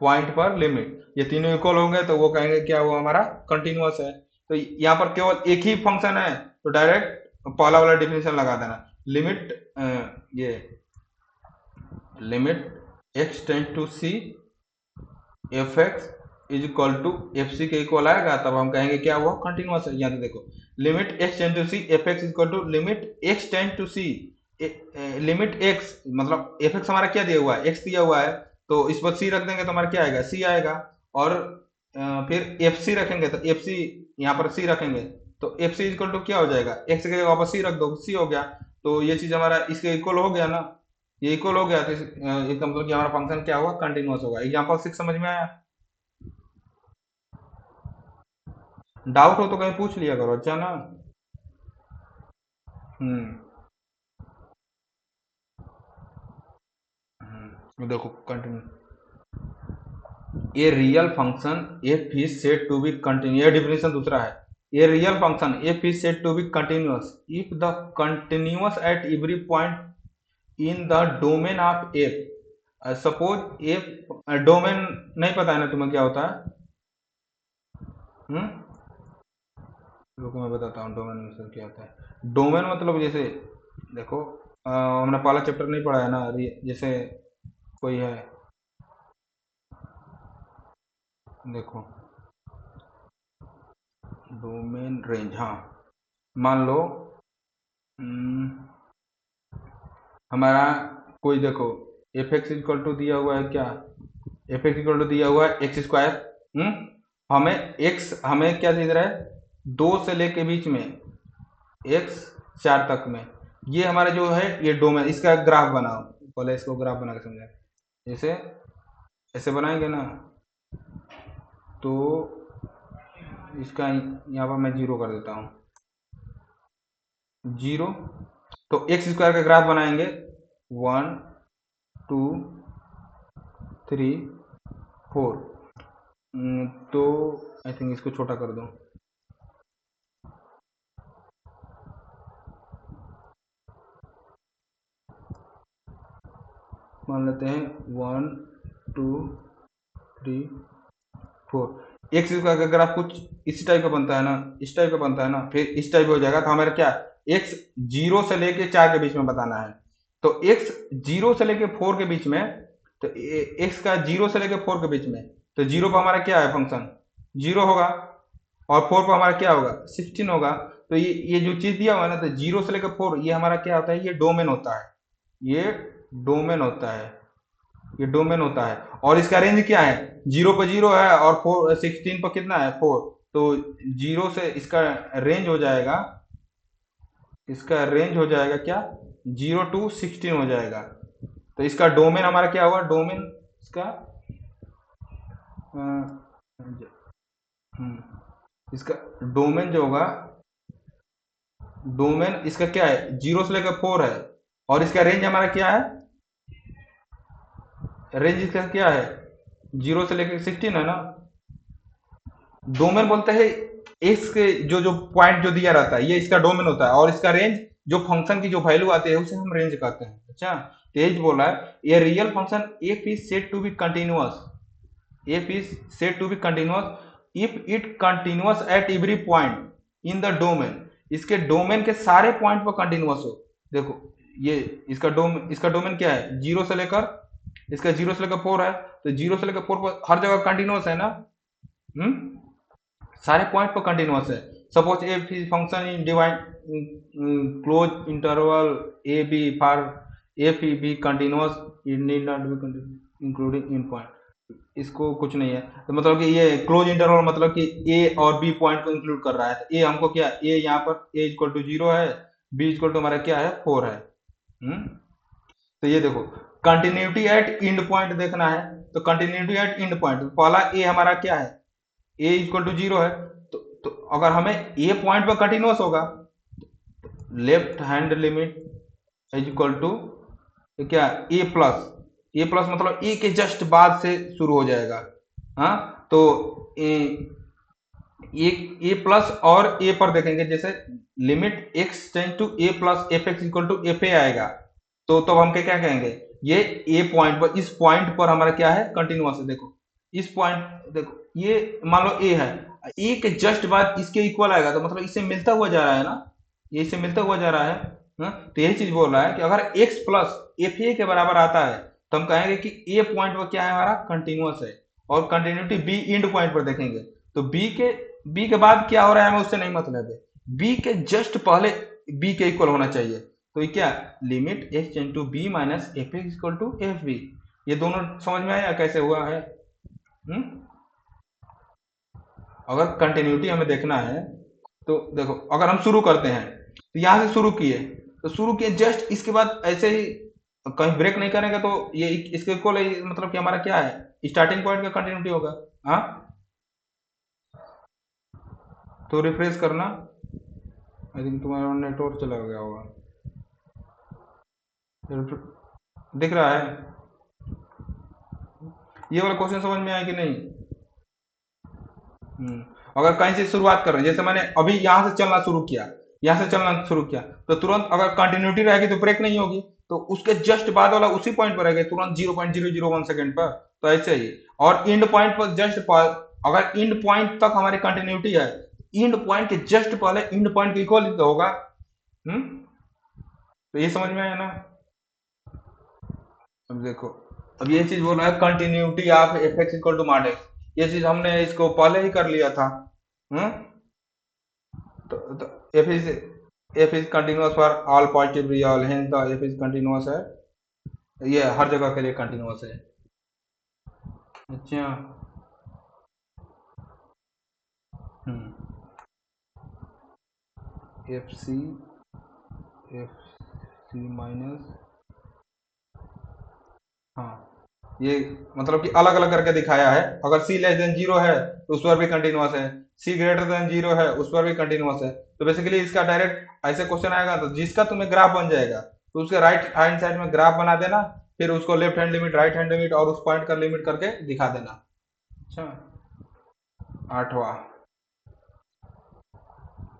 पॉइंट पर लिमिट, ये तीनों इक्वल हो गए तो वो कहेंगे क्या वो हमारा कंटिन्यूअस है। तो यहाँ पर केवल एक ही फंक्शन है, तो डायरेक्ट पहला वाला डिफिनेशन लगा देना, लिमिट ये limit x tend to C F x is equal to F c के इक्वल आएगा, तब हम कहेंगे क्या वो कंटिन्यूअस है। यहाँ देखो limit x tend to C F x equal to limit x tend to c, limit x मतलब एफ एक्स हमारा क्या दिया हुआ है, एक्स दिया हुआ है, तो इस पर सी रख देंगे तो हमारा क्या आएगा, सी आएगा। और फिर एफ सी रखेंगे तो एफ सी, यहाँ पर सी रखेंगे तो एफ सी इक्वल टू क्या हो जाएगा, एक्स के जगह वापस सी रख दो, सी हो गया, तो ये चीज हमारा इसके इक्वल हो गया ना, ये इक्वल हो गया, तो इसका मतलब कि हमारा फंक्शन क्या होगा, कंटिन्यूअस होगा। एग्जांपल 6 समझ में आया, डाउट हो तो कहीं पूछ लिया करो, अच्छा ना। हम्म देखो continue, a real function f is said to be continue, ये डिफिनेशन दूसरा है, a real function f is said to be continuous if the continuous at every point in the domain of f. Suppose f domain नहीं पता है ना तुम्हें क्या होता है, हम्म रुको मैं बताता हूँ डोमेन में क्या होता है। डोमेन मतलब जैसे देखो हमने पहला चैप्टर नहीं पढ़ा है ना, जैसे कोई है, देखो डोमेन रेंज, हाँ मान लो हम्म, हमारा कोई देखो एफ एक्स इक्वल टू दिया हुआ है क्या, एफ एक्स इक्वल टू दिया हुआ है एक्स स्क्वायर, हमें एक्स हमें क्या दिख रहा है, दो से लेके बीच में एक्स चार तक में, ये हमारा जो है ये डोमेन, इसका ग्राफ बनाओ, पहले इसको ग्राफ बना के समझा, ऐसे ऐसे बनाएंगे ना, तो इसका यहाँ पर मैं जीरो कर देता हूँ, जीरो। तो एक्स स्क्वायर का ग्राफ बनाएंगे, 1 2 3 4। तो आई थिंक इसको छोटा कर दूँ, मान लेते हैं 1 2 3 4। एक्स स्क्वायर का ग्राफ कुछ इसी टाइप का बनता है ना, इस टाइप का बनता है ना, फिर इस टाइप हो जाएगा। तो हमारा क्या, एक्स जीरो से लेके 4 के बीच में बताना है। तो एक्स जीरो से लेके 4 के बीच में, तो एक्स का जीरो से लेके 4 के बीच में, तो जीरो पर हमारा क्या है फंक्शन, जीरो होगा, और 4 पर हमारा क्या होगा, 16 होगा। तो ये जो चीज दिया हुआ है ना, तो जीरो से लेकर 4, ये हमारा क्या होता है, ये डोमेन होता है, ये डोमेन होता है, ये डोमेन होता है। और इसका रेंज क्या है, जीरो पर जीरो है, और 16 पर कितना है, 4। तो जीरो से इसका रेंज हो जाएगा, इसका रेंज हो जाएगा क्या, 0 to 16 हो जाएगा। तो इसका डोमेन हमारा क्या हुआ, डोमेन इसका इसका डोमेन जो होगा, डोमेन इसका क्या है, जीरो से लेकर 4 है, और इसका रेंज हमारा क्या है, रेंज इसका क्या है, जीरो से लेकर 16 है ना। डोमेन बोलते हैं इसके जो जो पॉइंट जो दिया रहता है, ये इसका डोमेन होता है, और इसका रेंज जो फंक्शन की जो वैल्यू आती है उसे हम रेंज कहते हैं। अच्छा, तेज बोला है, ये real function f is said to be continuous, f is said to be continuous if it continuous at every point in the domain, इसके डोमेन के सारे पॉइंट पर कंटिन्यूअस हो। देखो, ये इसका डोमेन क्या है, जीरो से लेकर, इसका जीरो से लेकर 4 है, तो जीरो से लेकर 4 पर हर जगह कंटिन्यूअस है ना। हम्म, सारे पॉइंट पर कंटिन्यूअस है। Suppose f is function in divide close interval a b for f b continuous, it need not be including in point. इसको कुछ नहीं है, तो मतलब कि ये क्लोज इंटरवल मतलब कि ए और बी पॉइंट को इंक्लूड कर रहा है। तो ए हमको क्या, ए यहाँ पर ए इक्वल टू जीरो है, बी इक्वल टू हमारा क्या है, 4 है। हम्म, तो ये देखो, कंटिन्यूटी एट इंड पॉइंट देखना है, तो कंटिन्यूटी एट इंड पॉइंट, पहला ए हमारा क्या है, ए इक्वल टू जीरो है। तो अगर हमें ए पॉइंट पर कंटिन्यूअस होगा, left hand limit is equal to क्या, ए प्लस, ए प्लस मतलब ए के जस्ट बाद से शुरू हो जाएगा। हाँ, तो ए ए प्लस और ए पर देखेंगे, जैसे limit x tend to a plus f x equal to f a आएगा, तो हम क्या कहेंगे, ये ए पॉइंट पर, इस पॉइंट पर हमारा क्या है, कंटिन्यूअस है। देखो इस पॉइंट, देखो ये मान लो ए है, ए के जस्ट बाद इसके इक्वल आएगा, तो मतलब इससे मिलता हुआ जा रहा है ना, ये इससे मिलता हुआ जा रहा है। हाँ? तो यही चीज बोल रहा है कि अगर एक्स प्लस एफ ए के बराबर आता है, तो हम कहेंगे कि ए पॉइंट पर क्या है, हमारा कंटिन्यूअस है। और कंटिन्यूटी बी इंड पॉइंट पर देखेंगे, तो बी के बाद क्या हो रहा है हमें उससे नहीं मतलब है, बी के जस्ट पहले बी के इक्वल होना चाहिए। तो ये क्या, limit x into b minus F x equal to f b. ये दोनों समझ में आया कैसे हुआ है। हुँ? अगर कंटिन्यूटी हमें देखना है, तो देखो अगर हम शुरू करते हैं, तो यहाँ से शुरू किए, तो शुरू किए जस्ट इसके बाद ऐसे ही कहीं ब्रेक नहीं करेंगे, तो ये इसके इक्वल मतलब कि हमारा क्या है, स्टार्टिंग पॉइंट का कंटिन्यूटी होगा। हाँ, तो रिफ्रेश करना, आई थिंक तुम्हारा नेटवर्क चला गया होगा। दिख रहा है, ये वाला क्वेश्चन समझ में आया कि नहीं। हम्म, अगर कहीं से शुरुआत कर रहे हैं, जैसे मैंने अभी यहाँ से चलना शुरू किया, यहाँ से चलना शुरू किया, तो तुरंत अगर कंटिन्यूटी रहेगी तो ब्रेक नहीं होगी, तो उसके जस्ट बाद वाला उसी पॉइंट पर रहेगा तुरंत 0.001 सेकेंड पर। तो ऐसे ही, और इंड पॉइंट पर जस्ट अगर इंड पॉइंट तक हमारी कंटिन्यूटी है, इंड पॉइंट के जस्ट पहले इंड पॉइंट के इक्वल तो होगा। हम्म, तो ये समझ में आया ना। अब देखो, अब ये चीज बोल रहा है continuity of f x equal to mod x, ये चीज हमने इसको पहले ही कर लिया था। हम्म, तो f is continuous for all positive real, hence the f is continuous है, ये हर जगह के लिए कंटिन्यूअस है। अच्छा। हम्म, f c, f c minus, हाँ, ये मतलब कि अलग अलग करके दिखाया है। अगर सी लेस देन जीरो है तो उस पर भी कंटिन्यूअस है, सी ग्रेटर देन जीरो है उस पर भी कंटिन्यूअस है। तो बेसिकली इसका डायरेक्ट ऐसे क्वेश्चन आएगा तो जिसका तुम्हें ग्राफ बन जाएगा तो उसके राइट हैंड साइड में ग्राफ बना देना, फिर उसको left hand limit right hand limit और उस पॉइंट का लिमिट करके दिखा देना। अच्छा, आठवां,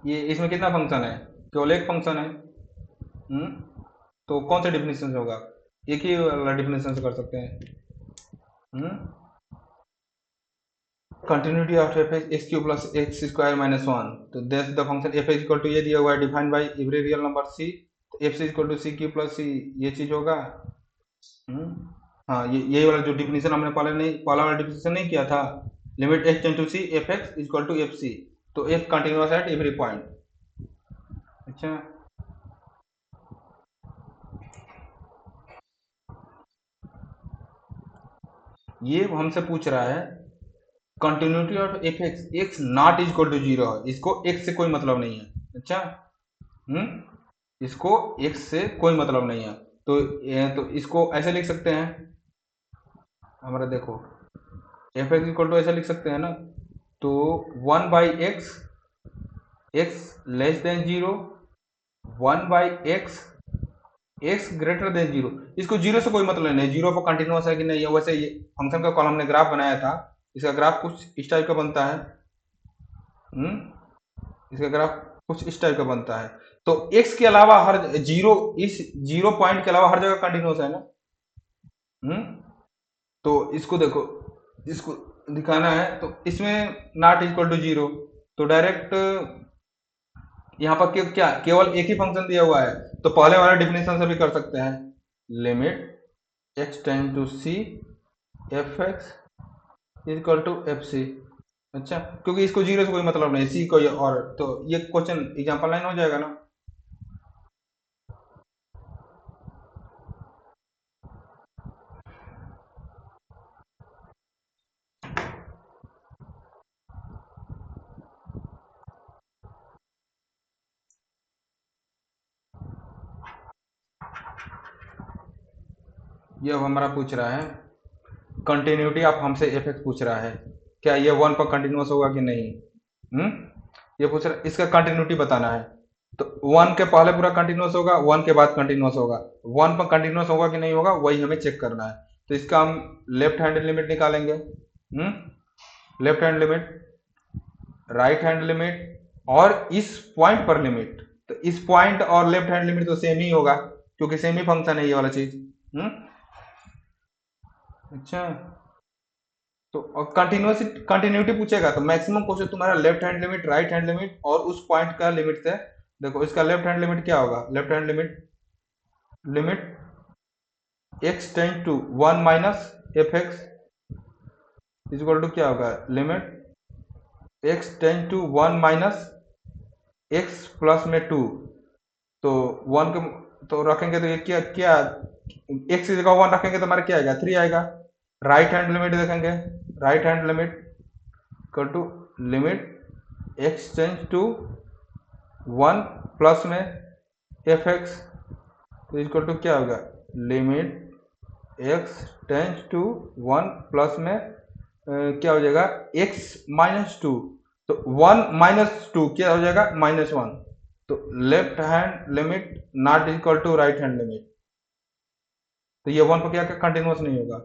ये इसमें कितना फंक्शन है? केवल एक फंक्शन है। हम्म, तो कौन सा डिफिनेशन से होगा? एक ही वाला डिफिनेशन से कर सकते हैं। हम्म, continuity of f x cube plus x square minus one. तो that the function f x equal to ये दिया हुआ है defined by every real number c. तो f c equal to c cube plus c, ये चीज होगा। हम्म, हाँ, ये यही वाला जो डिफिनेशन हमने पहले नहीं, पहला वाला डिफिनेशन नहीं किया था, limit h tend to C F x equal to F c. तो f continuous at every point. अच्छा, ये हमसे पूछ रहा है continuity of f x x not equal to zero है, इसको एक्स से कोई मतलब नहीं है। अच्छा, इसको एक्स से कोई मतलब नहीं है। तो तो इसको ऐसे लिख सकते हैं, हमारा देखो एफ एक्स इक्वल टू ऐसे लिख सकते हैं ना, तो one by x, x less than zero, one by x, x greater than zero. इसको जीरो से कोई मतलब नहीं, जीरो पर कंटिन्यूस है कि नहीं है। वैसे ये फंक्शन का कॉलम हमने ग्राफ बनाया था, इसका ग्राफ कुछ इस टाइप का बनता है। इसका ग्राफ कुछ इस टाइप का बनता है। तो एक्स के अलावा हर जीरो, इस जीरो पॉइंट के अलावा हर जगह कंटिन्यूस है ना। हम्म, तो इसको देखो, इसको दिखाना है तो इसमें नॉट इक्वल टू जीरो, तो डायरेक्ट यहाँ पर क्या केवल एक ही फंक्शन दिया हुआ है, तो पहले वाले डिफिनेशन से भी कर सकते हैं, limit x tend to C F x equal to F c. अच्छा, क्योंकि इसको जीरो से कोई मतलब नहीं, सी कोई और, तो ये क्वेश्चन एग्जांपल लाइन हो जाएगा ना। ये अब हमारा पूछ रहा है कंटिन्यूटी, आप हमसे एफ एक्स पूछ रहा है, क्या ये वन पर कंटिन्यूस होगा कि नहीं। हम्म, ये पूछ रहा है, इसका कंटिन्यूटी बताना है। तो वन के पहले पूरा कंटिन्यूस होगा, वन के बाद कंटिन्यूस होगा, वन पर कंटिन्यूस होगा कि नहीं होगा वही हमें चेक करना है। तो इसका हम लेफ्ट हैंड लिमिट निकालेंगे। Left hand limit, right hand limit और इस पॉइंट पर लिमिट। तो इस पॉइंट और लेफ्ट हैंड लिमिट तो सेम ही होगा, क्योंकि सेम ही फंक्शन है ये वाला चीज। हम्म, अच्छा, तो कंटिन्यूस कंटिन्यूटी पूछेगा तो मैक्सिमम क्वेश्चन तुम्हारा left hand limit right hand limit और उस पॉइंट का लिमिट से। देखो इसका लेफ्ट हैंड लिमिट क्या होगा, left hand limit, limit x tend to one minus F x equal to क्या होगा, limit x tend to one minus x plus में टू। तो वन के तो रखेंगे तो ये क्या क्या, एक्स की जगह वन रखेंगे तो हमारा क्या आएगा, थ्री आएगा। राइट हैंड लिमिट देखेंगे, right hand limit equal to limit x tends to one plus में एफ एक्स, तो इक्वल टू क्या होगा, limit x tends to one plus में क्या हो जाएगा, एक्स माइनस टू। तो वन माइनस टू क्या हो जाएगा, माइनस वन। तो left hand limit not equal to right hand limit. तो ये वन पर क्या कंटिन्यूस नहीं होगा।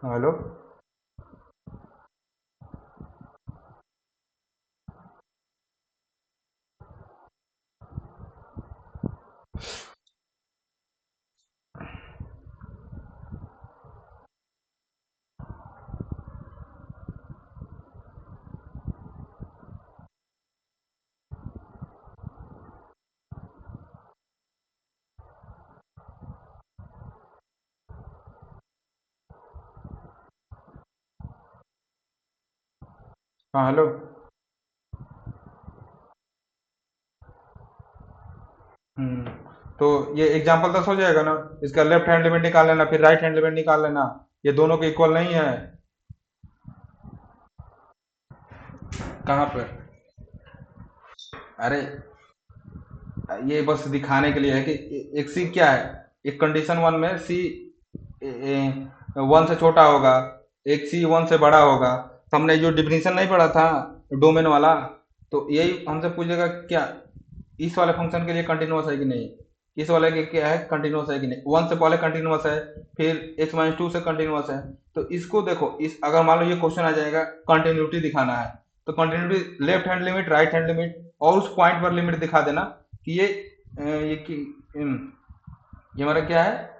हेलो, हाँ हेलो। हम्म, तो ये एग्जांपल 10 हो जाएगा ना। इसका लेफ्ट हैंड लिमिट निकाल लेना, फिर राइट हैंड लिमिट निकाल लेना, ये दोनों के इक्वल नहीं है। कहाँ पर? अरे, ये बस दिखाने के लिए है कि एक सी क्या है, एक कंडीशन वन में सी वन से छोटा होगा, एक सी वन से बड़ा होगा। तो हमने जो डिफिनीशन नहीं पढ़ा था डोमेन वाला, तो यही हमसे पूछेगा क्या इस वाले फंक्शन के लिए कंटिन्यूअस है कि नहीं, इस वाले के क्या है कंटिन्यूअस है कि नहीं, वन से पहले कंटिन्यूअस है, फिर एक्स माइनस टू से कंटिन्यूअस है। तो इसको देखो, इस अगर मान लो ये क्वेश्चन आ जाएगा कंटिन्यूटी दिखाना है, तो continuity left hand limit right hand limit और उस पॉइंट पर लिमिट दिखा देना कि ये कि ये हमारा क्या है,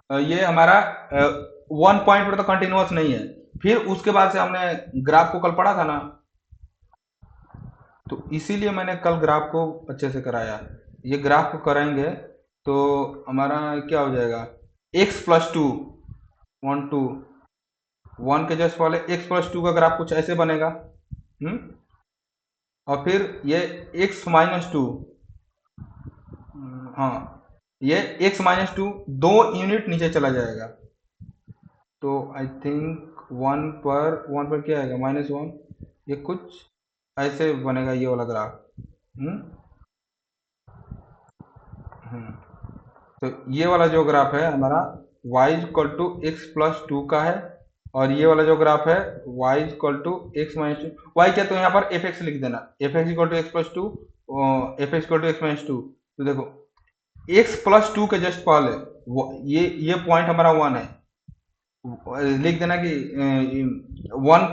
ये हमारा वन पॉइंट पर तो कंटिन्यूअस नहीं है। फिर उसके बाद से हमने ग्राफ को कल पढ़ा था ना, तो इसीलिए मैंने कल ग्राफ को अच्छे से कराया। ये ग्राफ को कराएंगे तो हमारा क्या हो जाएगा, x plus two, one two, one के जस्ट वाले x प्लस टू का ग्राफ कुछ ऐसे बनेगा। हम्म और फिर ये x माइनस टू, हाँ ये x माइनस टू 2 यूनिट नीचे चला जाएगा। तो आई थिंक वन पर क्या आएगा -1, ये कुछ ऐसे बनेगा ये वाला ग्राफ। हम्म हम्म तो ये वाला जो ग्राफ है हमारा y equal to x plus two का है, और ये वाला जो ग्राफ है y equal to x minus two, y क्या तो यहाँ पर एफ एक्स लिख देना, f x equal to x plus two, F x equal to x minus two. तो देखो एक्स प्लस टू के जस्ट पहले ये पॉइंट हमारा वन है, लिख देना कि वन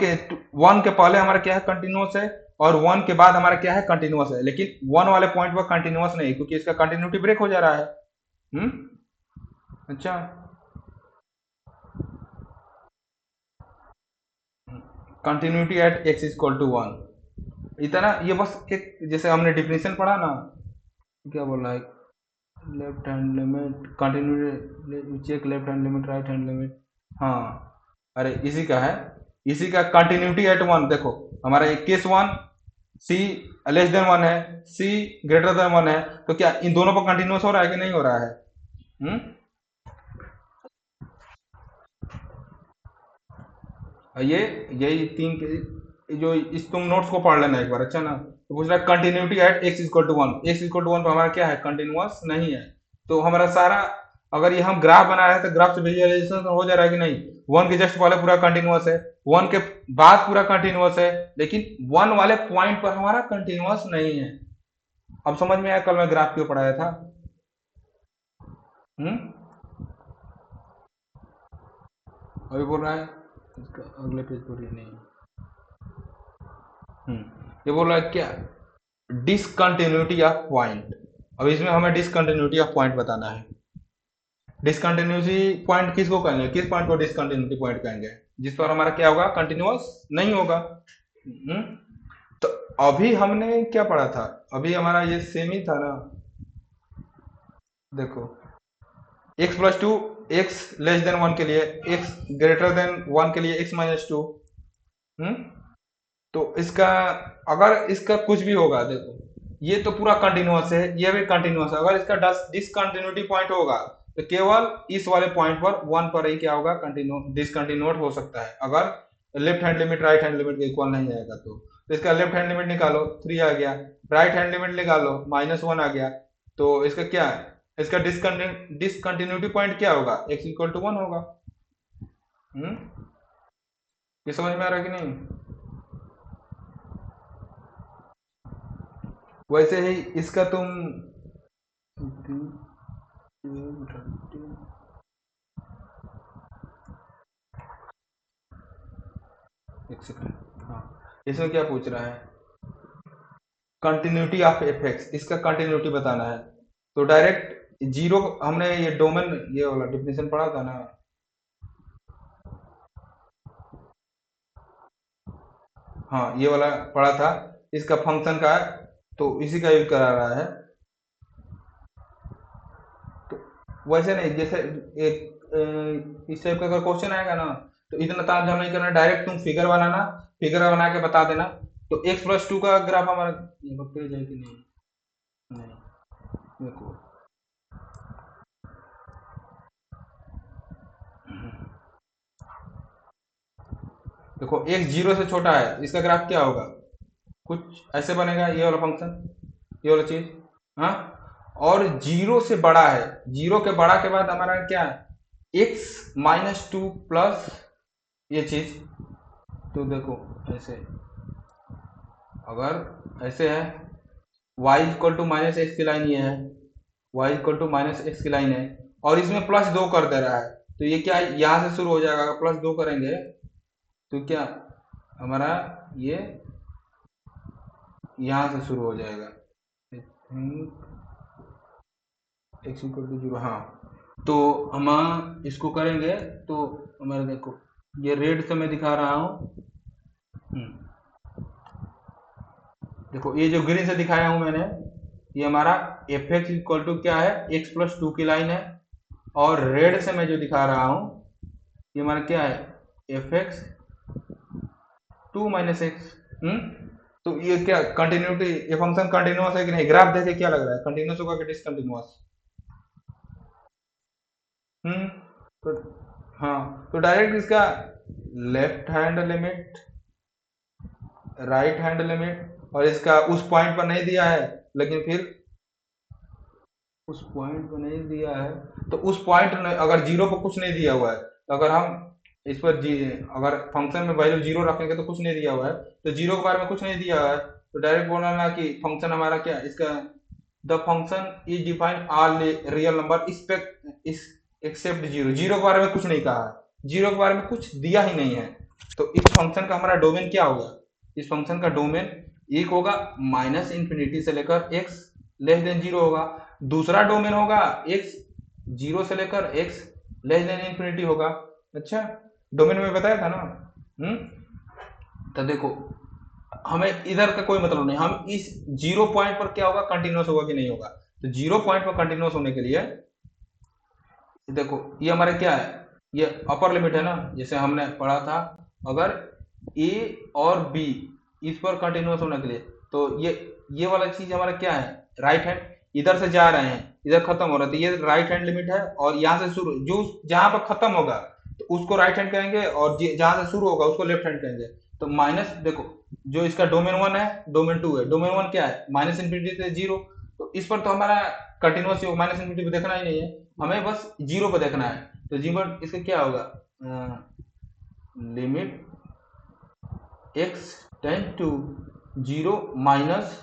के पहले हमारा क्या है कंटिन्यूअस है, और वन के बाद हमारा क्या है कंटिन्यूअस है, लेकिन वन वाले पॉइंट पर कंटिन्यूअस नहीं क्योंकि इसका कंटिन्यूटी ब्रेक हो जा रहा है। अच्छा, continuity at x equal to one, इतना ये बस एक जैसे हमने डिफिनेशन पढ़ा ना, क्या बोल रहा है, left hand limit continuity check left hand limit right hand limit, हाँ अरे इसी का है, इसी का कंटिन्यूटी एट वन। देखो हमारा एक केस वन सी लेस देन वन है, सी ग्रेटर देन वन है, तो क्या इन दोनों पर कंटिन्यूस हो रहा है कि नहीं हो रहा है? हम्म ये यही तीन के जो इस तुम नोट्स को पढ़ लेना एक बार, अच्छा ना। तो पूछ रहा है continuity at x equal to one, x equal to one पर हमारा क्या है कंटिन्यूअस नहीं है। तो हमारा सारा अगर ये हम ग्राफ बना रहे हैं तो ग्राफ से विजुअलाइजेशन हो जा रहा है कि नहीं, वन के जस्ट पहले पूरा कंटिन्यूअस है, वन के बाद पूरा कंटिन्यूअस है, लेकिन वन वाले पॉइंट पर हमारा कंटिन्यूअस नहीं है। अब समझ में आया कल मैं ग्राफ क्यों पढ़ाया था? हम्म अभी बोल रहा है इसका अगले पेज पर ही नहीं। ये बोल रहा है क्या डिसकंटिन्यूटी ऑफ पॉइंट। अब इसमें हमें डिसकंटिन्यूटी ऑफ पॉइंट बताना है। डिसकंटिन्यूटी पॉइंट किसको कहेंगे, किस पॉइंट को डिसकंटिन्यूटी पॉइंट कहेंगे, जिस पर हमारा क्या होगा कंटिन्यूअस नहीं होगा। हम्म तो अभी हमने क्या पढ़ा था, अभी हमारा ये सेम ही था ना। देखो x plus two, x less than one के लिए, x ग्रेटर देन वन के लिए x माइनस टू। हम्म तो इसका अगर इसका कुछ भी होगा, देखो ये तो पूरा कंटिन्यूअस है, ये भी कंटिन्यूअस है, अगर इसका डिसकंटिन्यूटी पॉइंट होगा तो केवल इस वाले पॉइंट पर वन पर ही क्या होगा कंटिन्यू डिसकंटिन्यूट हो सकता है, अगर left hand limit right hand limit के इक्वल नहीं आएगा तो इसका लेफ्ट हैंड लिमिट निकालो 3 आ गया, राइट हैंड लिमिट निकालो -1 आ गया, तो इसका क्या है, इसका डिसकंटिन्यूटी पॉइंट क्या होगा, x इक्वल टू 1 होगा। हम्म ये समझ में आ रहा है कि नहीं? वैसे ही इसका तुम एक सेकंड, हाँ इसमें क्या पूछ रहा है, कंटिन्यूटी ऑफ एफ एक्स, इसका कंटिन्यूटी बताना है। तो डायरेक्ट जीरो, हमने ये डोमेन ये वाला डिफिनेशन पढ़ा था ना, हाँ ये वाला पढ़ा था, इसका फंक्शन का है, तो इसी का यूज करा रहा है। तो वैसे नहीं, जैसे एक इस टाइप का अगर क्वेश्चन आएगा ना, तो इतना तामझाम नहीं करना, डायरेक्ट तुम फिगर बनाना, फिगर बना के बता देना। तो एक्स प्लस टू का ग्राफ हमारा ये पेज है कि नहीं, नहीं देखो, देखो एक जीरो से छोटा है, इसका ग्राफ क्या होगा, कुछ ऐसे बनेगा ये वाला फंक्शन। ये वाला चीज। हाँ, और जीरो से बड़ा है, जीरो के बड़ा के बाद हमारा क्या है, x-2 प्लस ये चीज। तो देखो ऐसे, अगर ऐसे है y equal to minus x की लाइन ये है, y equal to minus x की लाइन है, और इसमें प्लस दो कर दे रहा है, तो ये क्या यहाँ से शुरू हो जाएगा, अगर प्लस दो करेंगे तो क्या हमारा ये यहाँ से शुरू हो जाएगा, एक्स इक्वल टू जीरो। हाँ, तो हम इसको करेंगे तो हमारा देखो ये रेड से मैं दिखा रहा हूँ। देखो ये जो ग्रीन से दिखाया हूँ मैंने, ये हमारा एफ एक्स इक्वल टू क्या है, एक्स प्लस टू की लाइन है, और रेड से मैं जो दिखा रहा हूँ ये हमारा क्या है, f x to minus x. तो ये क्या कंटिन्यूटी, ये फंक्शन कंटिन्यूअस है कि नहीं, ग्राफ देखे क्या लग रहा है, कंटिन्यूअस होगा कि डिसकंटिन्यूअस। हम्म तो हाँ, तो डायरेक्ट इसका left hand limit, right hand limit, और इसका उस पॉइंट पर नहीं दिया है, लेकिन फिर उस पॉइंट पर नहीं दिया है, तो उस पॉइंट अगर जीरो पर कुछ नहीं दिया हुआ है, तो अगर हम इस पर अगर फंक्शन में वैल्यू जीरो रखेंगे तो कुछ नहीं दिया हुआ है, तो जीरो के बारे में कुछ नहीं दिया हुआ है, तो डायरेक्ट बोलना ना कि फंक्शन हमारा क्या है, इसका the function is define all real number except zero, zero के बारे में कुछ नहीं कहा है, जीरो के बारे में कुछ दिया ही नहीं है। तो इस फंक्शन का हमारा डोमेन क्या होगा, इस फंक्शन का डोमेन एक होगा माइनस इंफिनिटी से लेकर एक्स लेस देन जीरो होगा, दूसरा डोमेन होगा एक्स जीरो से लेकर एक्स लेस देन इंफिनिटी होगा। अच्छा, डोमेन में बताया था ना। हम्म तो देखो हमें इधर का कोई मतलब नहीं, हम इस जीरो पॉइंट पर क्या होगा, कंटिन्यूअस होगा कि नहीं होगा, तो जीरो पॉइंट पर कंटिन्यूअस होने के लिए देखो ये हमारे क्या है, ये अपर लिमिट है ना, जैसे हमने पढ़ा था, अगर ए और बी इस पर कंटिन्यूअस होने के लिए, तो ये वाला चीज हमारा क्या है, राइट हैंड, इधर से जा रहे हैं इधर खत्म हो रहा है, तो ये राइट हैंड लिमिट है, और यहाँ से शुरू जो जहां पर खत्म होगा तो उसको राइट हैंड कहेंगे, और जहां से शुरू होगा उसको लेफ्ट हैंड कहेंगे। तो माइनस देखो, जो इसका डोमेन वन है, डोमेन टू है, डोमेन वन क्या है, माइनस इंफिनिटी से जीरो, तो इस पर तो हमारा कंटिन्यूअस माइनस इंफिनिटी पे देखना ही नहीं है, हमें बस जीरो पे देखना है, तो जीरो इसका क्या होगा, limit x tend to zero minus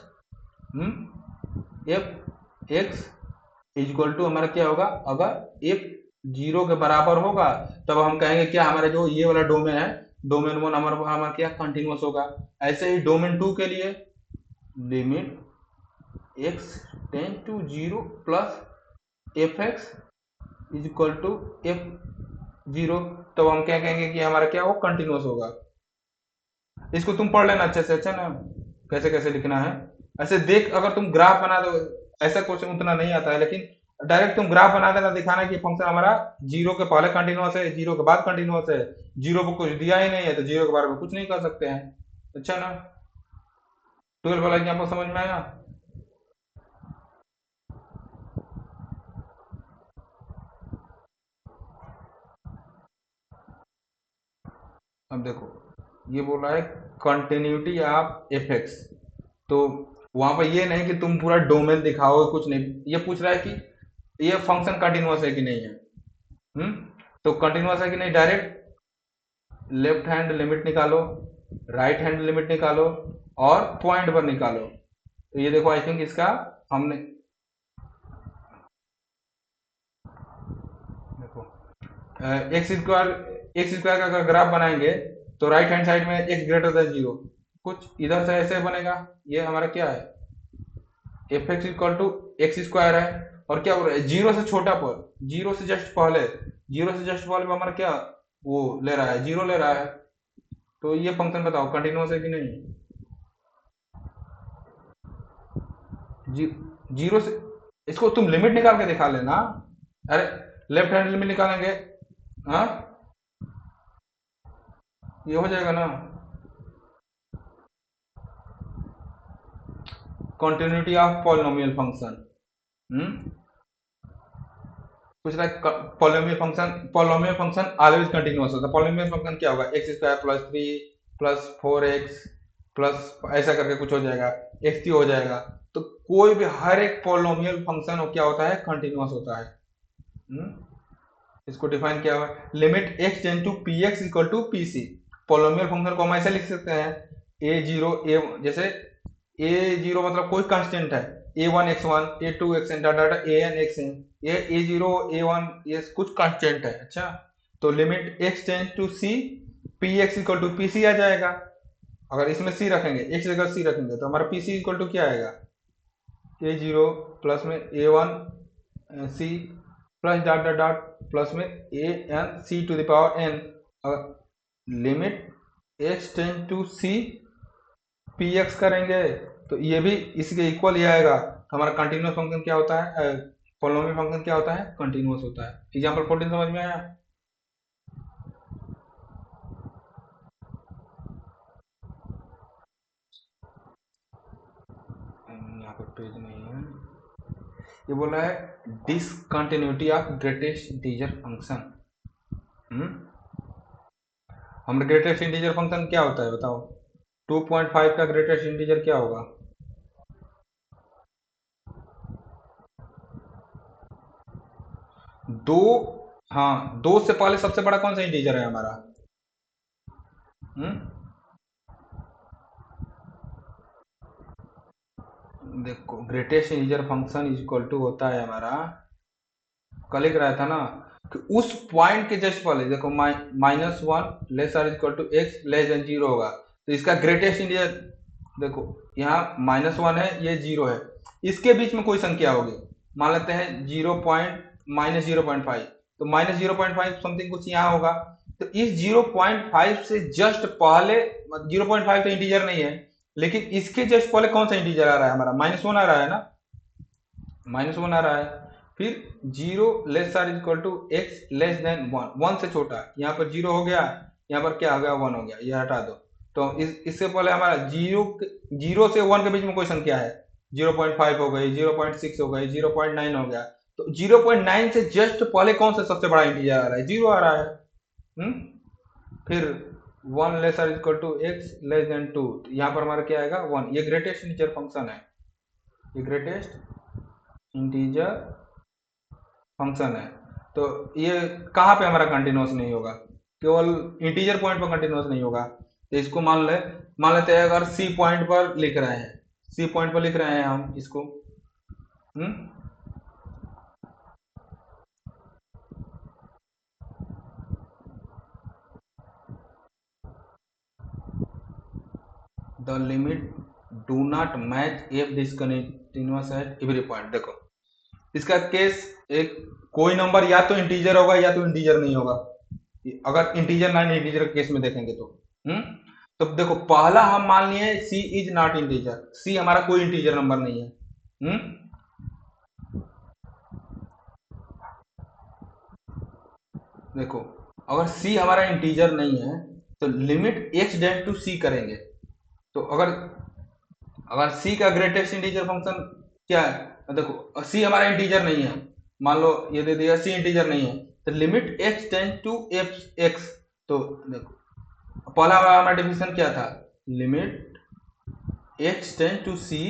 F x equal to हमारा क्या होगा, अगर एफ जीरो के बराबर होगा तब हम कहेंगे क्या, हमारा जो ये वाला डोमेन है, डोमेन वन हमारा हमारा क्या कंटिन्यूअस होगा। ऐसे ही डोमेन टू के लिए limit x tend to zero plus f x is equal to f zero, तो हम क्या कहेंगे कि हमारा क्या वो कंटिन्यूअस होगा। इसको तुम पढ़ लेना अच्छे से, अच्छा ना, कैसे कैसे लिखना है, ऐसे देख, अगर तुम ग्राफ बना दो, ऐसा क्वेश्चन उतना नहीं आता है, लेकिन डायरेक्ट तुम ग्राफ बना देना, दिखाना कि फंक्शन हमारा जीरो के पहले कंटिन्यूअस है, जीरो के बाद कंटिन्यूअस है, जीरो को कुछ दिया ही नहीं है तो जीरो के बारे में कुछ नहीं कर सकते हैं। अच्छा ना, ट्वेल्व वाला एग्जाम्पल समझ में आया। अब देखो ये बोल रहा है कंटिन्यूटी ऑफ एफ एक्स, तो वहां पर ये नहीं कि तुम पूरा डोमेन दिखाओ, कुछ नहीं, ये पूछ रहा है कि ये फंक्शन कंटिन्यूअस है कि नहीं है। हम्म तो कंटिन्यूअस है कि नहीं, डायरेक्ट लेफ्ट हैंड लिमिट निकालो, राइट हैंड लिमिट निकालो, और पॉइंट पर निकालो, तो ये देखो आई थिंक इसका हमने देखो एक्स स्क्वायर का अगर ग्राफ बनाएंगे तो राइट हैंड साइड में एक्स ग्रेटर देन जीरो, कुछ इधर से ऐसे बनेगा, ये हमारा क्या है, f x equal to x square है, और क्या हो रहा है, जीरो से छोटा पर, जीरो से जस्ट पहले, जीरो से जस्ट पहले हमारा क्या वो ले रहा है, जीरो ले रहा है, तो ये फंक्शन बताओ कंटिन्यूअस है कि नहीं। जी, जीरो से, इसको तुम लिमिट निकाल के दिखा लेना। अरे लेफ्ट हैंड लिमिट निकालेंगे, हाँ ये हो जाएगा ना, कंटिन्यूटी ऑफ पॉलिनोमियल फंक्शन। हम्म कुछ like polynomial function always continuous होता है, पॉलिनोमियल फंक्शन क्या होगा, x square plus three plus four x plus ऐसा करके कुछ हो जाएगा, एक्स की हो जाएगा, तो कोई भी हर एक पोलोमियल फंक्शन हो क्या होता है, कंटिन्यूअस होता है। इसको डिफाइन किया हुआ है, limit x tend to p x equal to p c. Polynomial function को हम ऐसे लिख सकते हैं, ए जीरो ए, जैसे ए जीरो मतलब कोई कांस्टेंट है, a one x one, a two x n, data a n x n, ये ए जीरो ए वन ये कुछ कांस्टेंट है। अच्छा, तो limit x tend to c p x equal to p c आ जाएगा। अगर इसमें सी रखेंगे, x जगह सी रखेंगे, तो हमारा पी सी इक्वल टू क्या आएगा, ए जीरो प्लस में a one c plus dot dot dot plus में a n c to the power n. Limit x tend to c p x करेंगे तो ये भी इसके इक्वल ही आएगा। तो हमारा कंटिन्यूस फंक्शन क्या होता है, पॉलिनोमियल फंक्शन क्या होता है, कंटिन्यूस होता है। एग्जांपल 14 समझ में आया। यहाँ पर पेज नहीं है, ये बोला है discontinuity of greatest integer function. हमारा ग्रेटेस्ट इंटीजर फंक्शन क्या होता है बताओ, 2.5 का ग्रेटेस्ट इंटीजर क्या होगा, दो, हाँ दो से पहले सबसे बड़ा कौन सा इंटीजर है हमारा, देखो greatest integer function is equal to होता है हमारा, कल लिख रहा था ना कि उस पॉइंट के जस्ट पहले देखो minus one less or equal to x less than zero होगा, तो इसका ग्रेटेस्ट इंटीजर देखो यहाँ माइनस वन है, ये जीरो है, इसके बीच में कोई संख्या होगी, मान लेते हैं 0.-0.5, तो -0.5 समथिंग कुछ यहाँ होगा। तो इस 0.5 से जस्ट पहले, 0.5 तो इंटीजर नहीं है, लेकिन इसके जस्ट पहले कौन सा इंटीजर आ रहा है हमारा, -1 आ रहा है ना, -1 आ रहा है। फिर zero less or equal to x less than one, one से छोटा, यहाँ पर जीरो हो गया, यहाँ पर क्या हो गया, वन हो गया, ये हटा दो। तो इससे पहले हमारा जीरो से वन के बीच में कोई संख्या है, 0.5 हो गई, 0.6 हो गई, 0.9 हो गया, तो 0.9 से जस्ट पहले कौन सा सबसे बड़ा इंटीजर आ रहा है, जीरो आ रहा है। फिर one less or equal to x less than two, यहाँ पर हमारा क्या आएगा, वन। ये ग्रेटेस्ट इंटीजर फंक्शन है, ये ग्रेटेस्ट इंटीजर फंक्शन है। तो ये कहाँ पे हमारा कंटिन्यूस नहीं होगा, केवल इंटीजर पॉइंट पर कंटिन्यूस नहीं होगा। तो इसको मान लेते हैं अगर सी पॉइंट पर लिख रहे हैं, सी पॉइंट पर लिख रहे हैं हम इसको, the limit do not match F discontinuous eight every point. देखो इसका केस, एक कोई नंबर या तो इंटीजर होगा या तो इंटीजर नहीं होगा। अगर इंटीजर नॉन इंटीजर के केस में देखेंगे तो देखो पहला हम मान लिए सी इज नॉट इंटीजर, सी हमारा कोई इंटीजर नंबर नहीं है। देखो अगर सी हमारा इंटीजर नहीं है तो limit x didn't to c करेंगे, तो अगर सी का ग्रेटेस्ट इंटीजर फंक्शन क्या है, देखो सी हमारा इंटीजर नहीं है, मान लो ये दे दिया सी इंटीजर नहीं है, तो limit x tend to F x. तो देखो पहला हमारा डिफिनेशन क्या था, limit x tend to C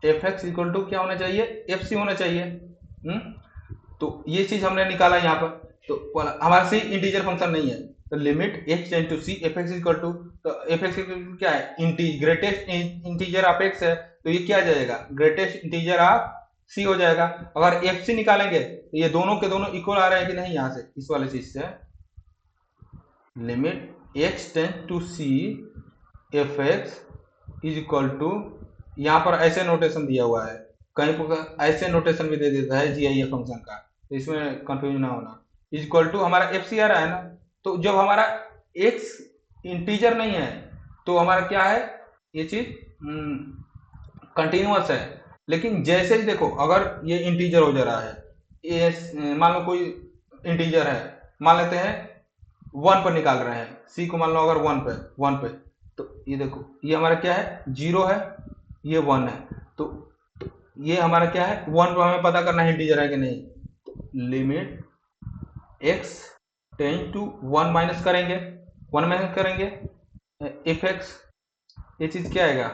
F x equal to क्या होना चाहिए, एफ सी होना चाहिए। तो ये चीज हमने निकाला यहाँ पर, तो हमारा सी इंटीजर फंक्शन नहीं है, तो limit x tend to C F x equal to, तो एफ एक्स क्या है, ग्रेटेस्ट इंटीजर ऑफ एक्स है, तो ये क्या आ जाएगा, ग्रेटेस्ट इंटीजर ऑफ सी हो जाएगा। अगर एफ सी निकालेंगे तो ये दोनों के दोनों इक्वल आ रहे हैं कि नहीं, यहाँ से इस वाले चीज से limit x tend to C F x is equal to, यहाँ पर ऐसे नोटेशन दिया हुआ है, कहीं पर ऐसे नोटेशन भी दे देता है जीआईएफ फंक्शन का, तो इसमें कंफ्यूजन ना होना। इज इक्वल टू हमारा एफ सी आ रहा है ना, तो जब हमारा एक्स इंटीजर नहीं है तो हमारा क्या है, ये चीज कंटिन्यूअस है। लेकिन जैसे ही देखो अगर ये इंटीजर हो जा रहा है, ये मान लो कोई इंटीजर है, मान लेते हैं वन पर निकाल रहे हैं, सी को मान लो अगर वन पे, तो ये देखो ये हमारा क्या है, जीरो है, ये वन है, तो ये हमारा क्या है, वन पर हमें पता करना है इंटीजर है कि नहीं, तो limit x tend to one minus करेंगे, एफ एक्स, ये चीज क्या आएगा,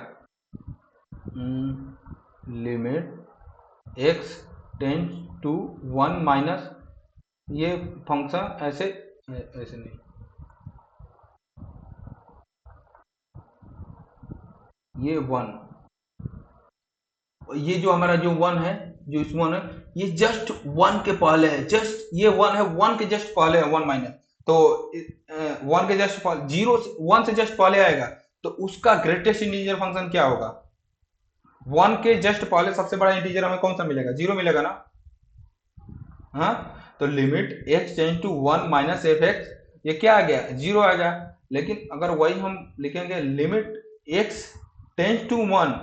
limit x tends to 1 minus, ये फंक्शन ऐसे ऐसे नहीं, ये 1, ये जो हमारा जो 1 है, जो इस 1 है, ये जस्ट 1 के पहले है, जस्ट ये 1 है, 1 के जस्ट पहले है 1 माइनस, तो 1 के जस्ट पहले, 0 1 से जस्ट पहले आएगा, तो उसका ग्रेटेस्ट इंटीजर फंक्शन क्या होगा? 1 के जस्ट पहले सबसे बड़ा इंटीजर हमें कौन सा मिलेगा? 0 मिलेगा ना। हाँ, तो limit x tends to 1 minus F x, ये क्या आ गया? 0 आ गया। लेकिन अगर वही हम लिखेंगे लिमिट एक्स टेंस टू 1,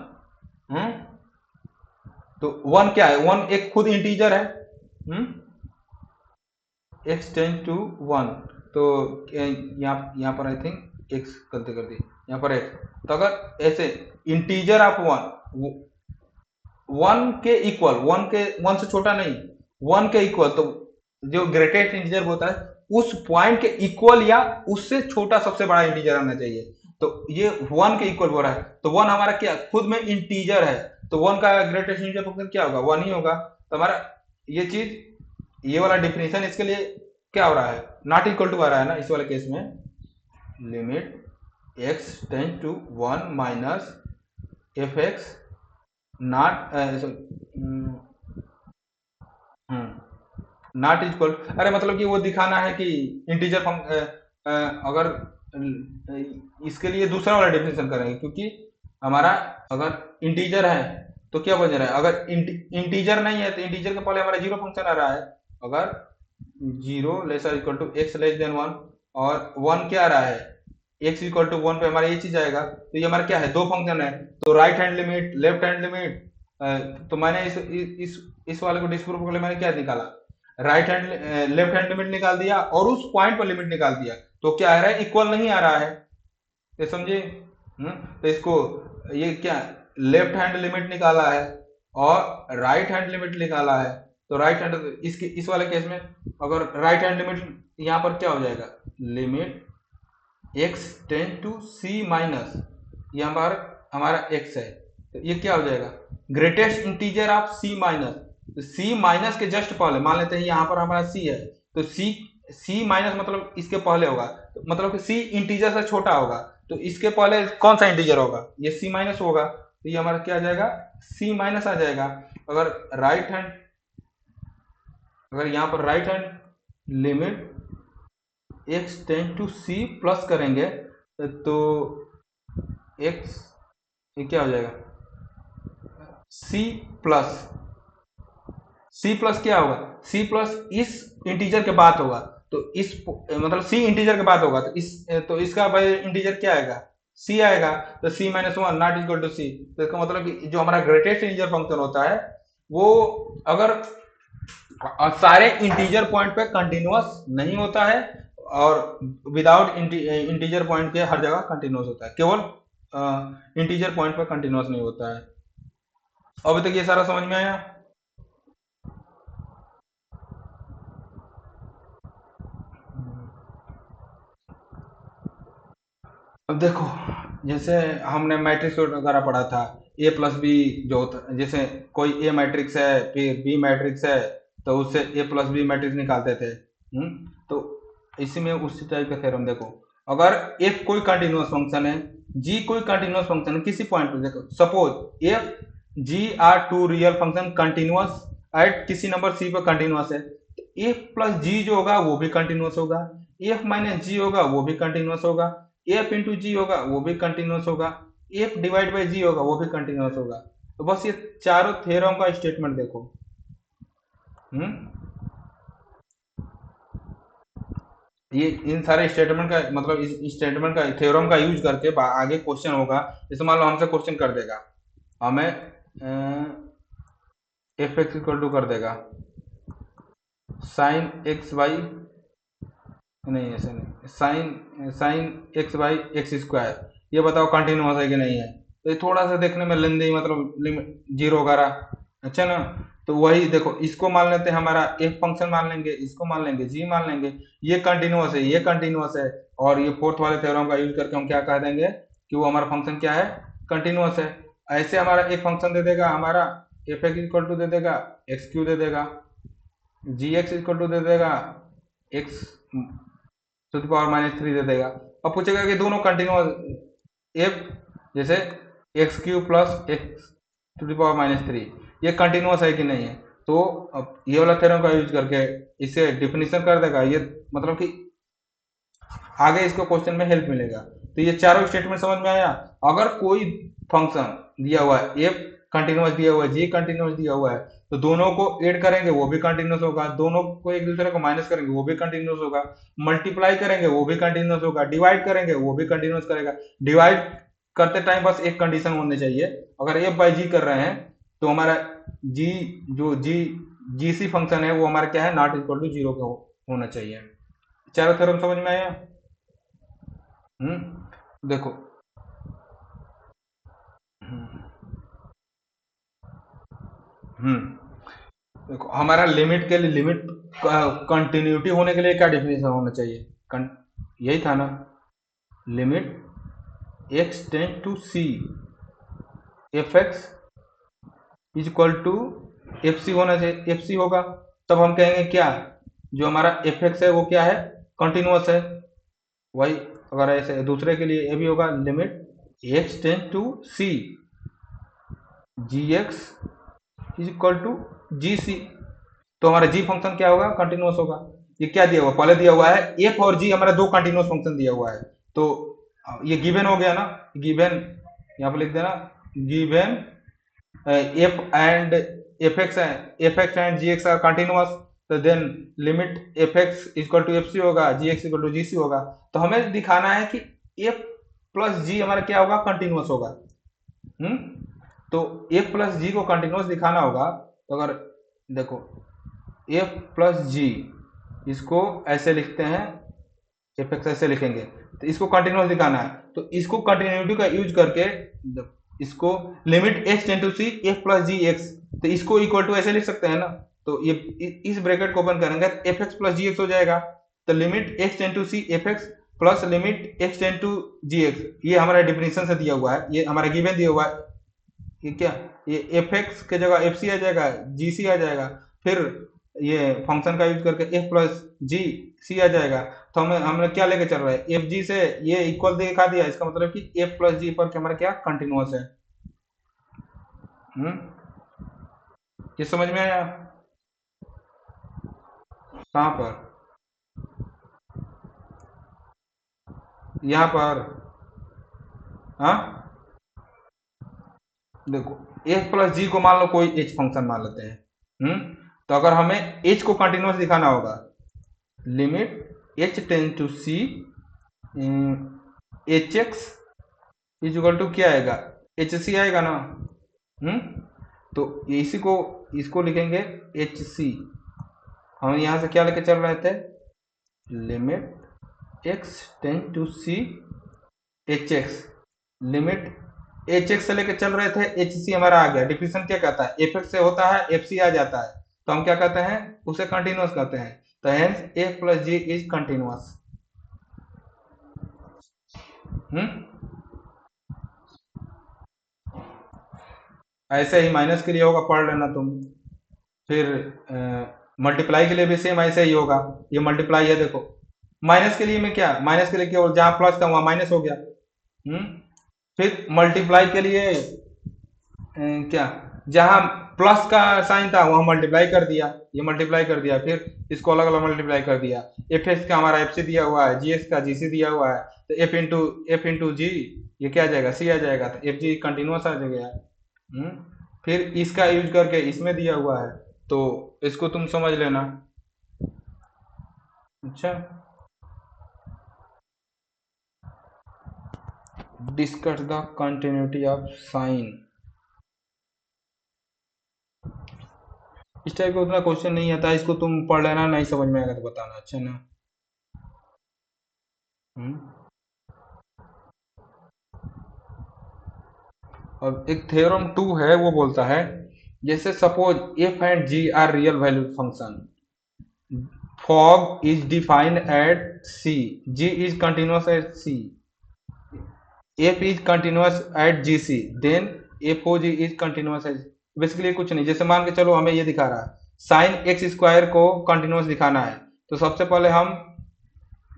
तो 1 क्या है? 1 एक खुद इंटीजर है, एक्स टेंस टू 1, तो यहाँ पर आई थिंक एक्स गलती कर दी, यहाँ पर एक्स, तो अगर ऐसे इंटीजर आप 1 के इक्वल, 1 से छोटा नहीं, 1 के इक्वल, तो जो ग्रेटेस्ट इंटीजर होता है उस पॉइंट के इक्वल या उससे छोटा सबसे बड़ा इंटीजर आना चाहिए, तो ये 1 के इक्वल हो रहा है, तो 1 हमारा क्या खुद में इंटीजर है, तो 1 का ग्रेटेस्ट इंटीजर फंक्शन क्या होगा? 1 ही होगा। तो हमारा ये चीज, ये वाला डिफिनेशन इसके लिए क्या हो रहा है? नॉट इक्वल टू आ रहा है ना इस वाले केस में। Limit x tends to 1 minus F x not not equal, अरे मतलब कि वो दिखाना है कि इंटीजर अगर इसके लिए दूसरा वाला डेफिनेशन करेंगे, क्योंकि हमारा अगर इंटीजर है तो क्या बन रहा है? अगर इंटीजर नहीं है तो इंटीजर के पहले हमारा 0 फंक्शन आ रहा है, अगर 0 लेस और equal to x less than 1 और 1 क्या आ रहा है? एक्स इक्वल टू 1 पे हमारा ये चीज आएगा, तो ये हमारा क्या है? 2 फंक्शन है, तो right hand limit left hand limit, तो मैंने इस वाले को डिस्प्रूव के लिए मैंने क्या निकाला? Right hand left hand limit निकाल दिया और उस पॉइंट पर लिमिट निकाल दिया, तो क्या आ रहा है? इक्वल नहीं आ रहा है, ये समझे? तो इसको ये क्या लेफ्ट हैंड लिमिट निकाला है और राइट हैंड लिमिट निकाला है, तो राइट हैंड इसके इस वाले केस में अगर राइट हैंड लिमिट यहाँ पर क्या हो जाएगा? Limit x tends to c minus, ये हमारा एक्स है, तो ये क्या हो जाएगा? Greatest integer of c minus, तो सी माइनस के जस्ट पहले मान लेते हैं यहाँ पर हमारा सी है, तो सी माइनस मतलब इसके पहले होगा, तो मतलब कि सी इंटीजर से छोटा होगा, तो इसके पहले कौन सा इंटीजर होगा? ये सी माइनस होगा, तो ये हमारा क्या आ जाएगा? सी माइनस आ जाएगा। अगर राइट हैंड, अगर यहाँ पर right hand limit x tends to c plus करेंगे, तो एक्स ये क्या हो जाएगा? सी प्लस, सी प्लस क्या होगा? सी प्लस इस इंटीजर के बाद होगा, तो इस मतलब सी इंटीजर के बाद होगा, तो इसका भाई इंटीजर क्या आएगा? सी आएगा, तो c minus 1 not equal to सी, तो इसका मतलब कि जो हमारा ग्रेटेस्ट इंटीजर फंक्शन होता है वो अगर सारे इंटीजर पॉइंट पे कंटिन्यूअस नहीं होता है और विदाउट इंटीजर पॉइंट के हर जगह कंटिन्यूअस होता है, केवल इंटीजर पॉइंट पे कंटिन्यूअस नहीं होता है। अभी तक ये सारा समझ में आया? अब देखो, जैसे हमने मैट्रिक्स वगैरह पढ़ा था, ए प्लस बी जो होता, जैसे कोई ए मैट्रिक्स है फिर बी मैट्रिक्स है, तो उससे ए प्लस बी मैट्रिक्स निकालते थे। तो इसी में उसी टाइप का थ्योरम देखो, अगर एफ कोई कंटिन्यूअस फंक्शन है, जी कोई कंटिन्यूअस फंक्शन है किसी पॉइंट पे, देखो suppose f g are two real function continuous at किसी नंबर सी पे कंटिन्यूअस है, तो एफ प्लस जी जो होगा वो भी कंटिन्यूअस होगा, एफ माइनस जी होगा वो भी कंटिन्यूअस होगा, एफ इंटू जी होगा वो भी कंटिन्यूअस होगा, एफ डिवाइड बाई जी होगा वो भी कंटिन्यूअस होगा। तो बस ये चारों थ्योरम का स्टेटमेंट देखो। हम्म ये इन सारे स्टेटमेंट का मतलब इस स्टेटमेंट का थ्योरम का यूज करके आगे क्वेश्चन होगा, जैसे मान लो हमसे क्वेश्चन कर देगा, हमें एफ एक्स इक्वल टू कर देगा साइन एक्स बाई, नहीं ऐसे नहीं, sine sine x by x square, ये बताओ कंटिन्यूअस है कि नहीं है? तो ये थोड़ा सा देखने में लेंदी मतलब लिमिट जीरो वगैरह, अच्छा ना। तो वही देखो, इसको मान लेते हैं हमारा एफ फंक्शन मान लेंगे, इसको मान लेंगे जी मान लेंगे, ये कंटिन्यूअस है ये कंटिन्यूअस है, और ये फोर्थ वाले थ्योरम का यूज करके हम क्या कह देंगे कि वो हमारा फंक्शन क्या है? कंटिन्यूअस है। ऐसे हमारा एक फंक्शन दे देगा हमारा एफ एक्स इक्वल टू दे देगा एक्स क्यू दे देगा, जी एक्स इक्वल टू दे देगा x to the power minus three दे देगा। अब पूछेगा कि दोनों कंटिन्यूअस एफ जैसे x cube plus x to the power minus three ये कंटिन्यूअस है कि नहीं है। तो अब ये वाला थ्योरम का यूज करके इसे डिफिनीशन कर देगा, ये मतलब कि आगे इसको क्वेश्चन में हेल्प मिलेगा। तो ये चारों स्टेटमेंट समझ में आया। अगर कोई फंक्शन दिया हुआ है एफ कंटिन्यूअस दिया हुआ है जी कंटिन्यूअस दिया हुआ है तो दोनों को ऐड करेंगे वो भी कंटिन्यूअस होगा, दोनों को एक दूसरे को माइनस करेंगे वो भी कंटिन्यूअस होगा, मल्टीप्लाई करेंगे वो भी कंटिन्यूअस होगा, डिवाइड करेंगे वो भी कंटिन्यूअस करेगा। डिवाइड करते टाइम बस एक कंडीशन होनी चाहिए, अगर एफ बाई जी कर रहे हैं तो हमारा जी जो जी सी फंक्शन है वो हमारा क्या है नॉट इक्वल टू जीरो का होना चाहिए। चारों थ्योरम समझ में आया। देखो हम्म देखो हमारा लिमिट के लिए लिमिट कंटिन्यूटी होने के लिए क्या डिफिनेशन होना चाहिए, यही था ना, limit x tend to C F x is equal to F c होना चाहिए, एफ सी होगा तब हम कहेंगे क्या जो हमारा एफ एक्स है वो क्या है कंटिन्यूअस है। वही अगर ऐसे दूसरे के लिए ये भी होगा limit x tend to c g x is equal to g c, तो हमारा जी फंक्शन क्या होगा कंटिन्यूअस होगा। ये क्या दिया हुआ पहले दिया हुआ है एफ और जी हमारा दो कंटिन्यूअस फंक्शन दिया हुआ है, तो ये गिवन हो गया ना, गिवन यहाँ पे लिख देना given f and f x and g x are continuous, तो then limit F x equal to F c होगा g x equal to g c होगा। तो हमें दिखाना है कि एफ प्लस जी हमारा क्या होगा कंटिन्यूअस होगा। हम्म तो एफ प्लस जी को कंटिन्यूअस दिखाना होगा, तो अगर देखो एफ प्लस जी इसको ऐसे लिखते हैं, एफ एक्स ऐसे लिखेंगे तो इसको कंटिन्यूअस दिखाना है, तो इसको कंटिन्यूटी का यूज करके इसको limit x tend to C f plus g x, तो इसको इक्वल टू ऐसे लिख सकते हैं ना, तो ये इस ब्रैकेट को ओपन करेंगे तो f x plus g x हो जाएगा, तो limit x tend to C F x plus limit x tend to g x, ये हमारा डिफिनेशन से दिया हुआ है, ये हमारा गिवन दिया हुआ है। ये क्या ये एफ एक्स के जगह एफ सी आ जाएगा जी सी आ जाएगा, फिर ये फंक्शन का यूज करके एफ प्लस जी सी आ जाएगा। तो हमें हमने क्या लेके चल रहा है एफ जी से ये इक्वल दिखा दिया, इसका मतलब कि एफ प्लस जी पर हमारा क्या कंटिन्यूअस है। हम्म ये समझ में आया। कहाँ पर, यहाँ पर, हाँ देखो एफ प्लस जी को मान लो कोई एच फंक्शन मान लेते हैं। तो अगर हमें एच को कंटिन्यूअस दिखाना होगा limit h tend to c h x is equal to क्या आएगा एच सी आएगा ना। हम्म तो इसी को इसको लिखेंगे एच सी, हम यहाँ से क्या लेके चल रहे थे limit x tend to c h x, limit h x से लेके चल रहे थे एच सी हमारा आ गया, डिफिनेशन क्या कहता है एफ एक्स से होता है एफ सी आ जाता है, तो हम क्या कहते हैं उसे कंटिन्यूअस कहते हैं, तो hence f plus g is continuous. हम्म ऐसे ही माइनस के लिए होगा पढ़ लेना तुम, फिर मल्टीप्लाई के लिए भी सेम ऐसे ही होगा, ये मल्टीप्लाई है देखो, माइनस के लिए में क्या माइनस के लिए केवल जहां प्लस था वहां माइनस हो गया। हम्म फिर मल्टीप्लाई के लिए क्या जहां प्लस का साइन था वहां मल्टीप्लाई कर दिया, ये मल्टीप्लाई कर दिया, फिर इसको अलग अलग मल्टीप्लाई कर दिया, एफ एक्स का हमारा एफ सी दिया हुआ है जी एक्स का जी सी दिया हुआ है, तो एफ इंटू जी ये क्या आ जाएगा सी आ जाएगा, तो एफ जी कंटिन्यूस आ जाएगा। हम्म फिर इसका यूज करके इसमें दिया हुआ है, तो इसको तुम समझ लेना। अच्छा discuss the continuity of sine, इस टाइप का उतना क्वेश्चन नहीं आता, इसको तुम पढ़ लेना, नहीं समझ में आएगा तो बताना, अच्छा ना। हम्म अब एक थ्योरम टू है वो बोलता है जैसे suppose f and g are real value function, fog is defined at c, g is continuous at c, f is continuous at gc, then f o g is continuous है। Basically कुछ नहीं, जैसे मान के चलो हमें ये दिखा रहा है साइन एक्स स्क्वायर को कंटिन्यूअस दिखाना है, तो सबसे पहले हम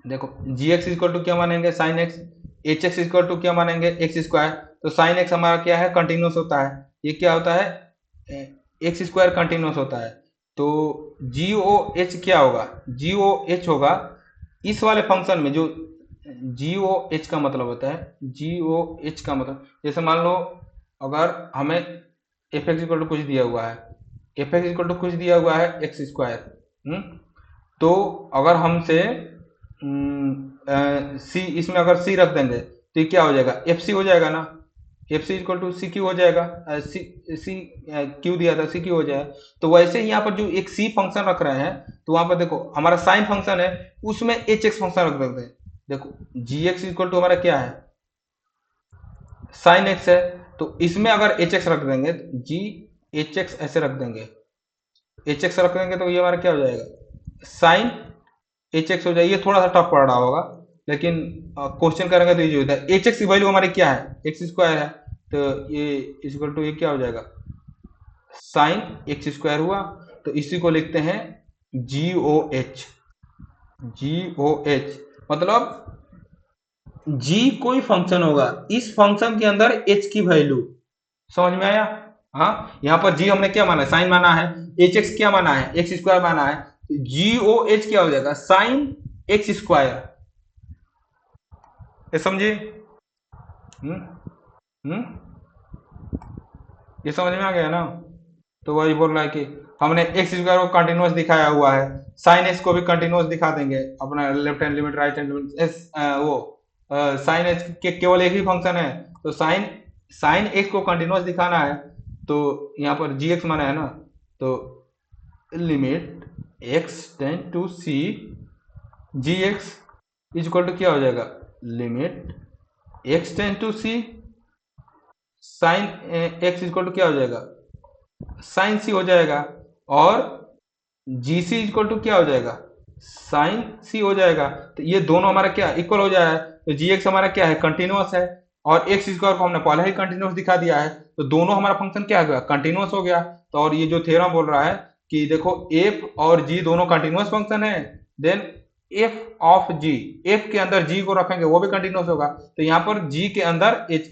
देखो जी एक्स इक्वल टू क्या मानेंगे sine x, h x equal to क्या मानेंगे एक्स स्क्वायर। तो साइन एक्स हमारा क्या है कंटिन्यूअस होता है, ये क्या होता है एक्स स्क्वायर कंटिन्यूअस होता है। तो जी ओ एच क्या होगा, जी ओ एच होगा इस वाले फंक्शन में जो जी ओ एच का मतलब होता है, जी ओ एच का मतलब जैसे मान लो अगर हमें एफ एक्स इक्वल टू कुछ दिया हुआ है, एफ एक्स इक्वल टू कुछ दिया हुआ है एक्स स्क्वायर, तो अगर हमसे सी इसमें अगर सी रख देंगे तो ये क्या हो जाएगा एफ सी हो जाएगा ना, f c equal to c q हो जाएगा, सी सी क्यू दिया था सी क्यू हो जाएगा। तो वैसे ही यहाँ पर जो एक सी फंक्शन रख रहे हैं, तो वहां पर देखो हमारा साइन फंक्शन है उसमें एच एक्स फंक्शन रख देते हैं। देखो जी एक्स इक्वल टू हमारा क्या है साइन एक्स है, तो इसमें अगर एच एक्स रख देंगे जी एच एक्स ऐसे रख देंगे, एच एक्स रख देंगे तो ये हमारा क्या हो जाएगा साइन एच एक्स हो जाएगा। ये थोड़ा सा टफ पड़ रहा होगा, लेकिन क्वेश्चन करेंगे तो ये होता है एच एक्स की वैल्यू हमारी क्या है एक्स स्क्वायर है, तो ये इक्वल टू ये क्या हो जाएगा साइन एक्स स्क्वायर हुआ। तो इसी को लिखते हैं जी ओ एच, जी ओ एच मतलब जी कोई फंक्शन होगा इस फंक्शन के अंदर एच की वैल्यू, समझ में आया। हाँ यहाँ पर जी हमने क्या माना है साइन माना है, एच एक्स क्या माना है एक्स स्क्वायर माना है, जी ओ एच क्या हो जाएगा साइन एक्स स्क्वायर, ये समझिए। हम्म हम्म ये समझ में आ गया ना। तो वही बोल रहा है कि हमने एक्स स्क्वायर को कंटिन्यूअस दिखाया हुआ है, साइन एक्स को भी कंटिन्यूअस दिखा देंगे अपना left hand limit right hand limit S वो साइन एक्स के केवल एक ही फंक्शन है, तो साइन साइन एक्स को कंटिन्यूअस दिखाना है, तो यहाँ पर जी एक्स माना है ना, तो limit x tend to c g x equal to क्या हो जाएगा limit x tend to c sine x equal to क्या हो जाएगा साइन सी हो जाएगा, और जी सी इक्वल टू क्या हो जाएगा साइन सी हो जाएगा। तो ये दोनों हमारा क्या इक्वल हो जाएगा, तो जी एक्स हमारा क्या है कंटिन्यूअस है, और एक्स स्क्वायर को हमने पहले ही कंटिन्यूअस दिखा दिया है, तो दोनों हमारा फंक्शन क्या हो गया कंटिन्यूअस हो गया। तो और ये जो थ्योरम बोल रहा है कि देखो एफ और जी दोनों कंटिन्यूअस फंक्शन है, then f of g, f के अंदर जी को रखेंगे वो भी कंटिन्यूअस होगा, तो यहाँ पर जी के अंदर एच,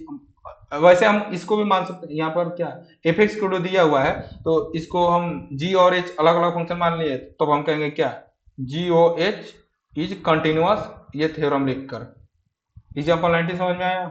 वैसे हम इसको भी मान सकते हैं यहाँ पर क्या एफ एक्स को दिया हुआ है, तो इसको हम जी और एच अलग अलग फंक्शन मान लिए, तो हम कहेंगे क्या जी ओ एच इज कंटिन्यूअस, ये थ्योरम लिखकर। एग्जाम्पल 19 समझ में आया।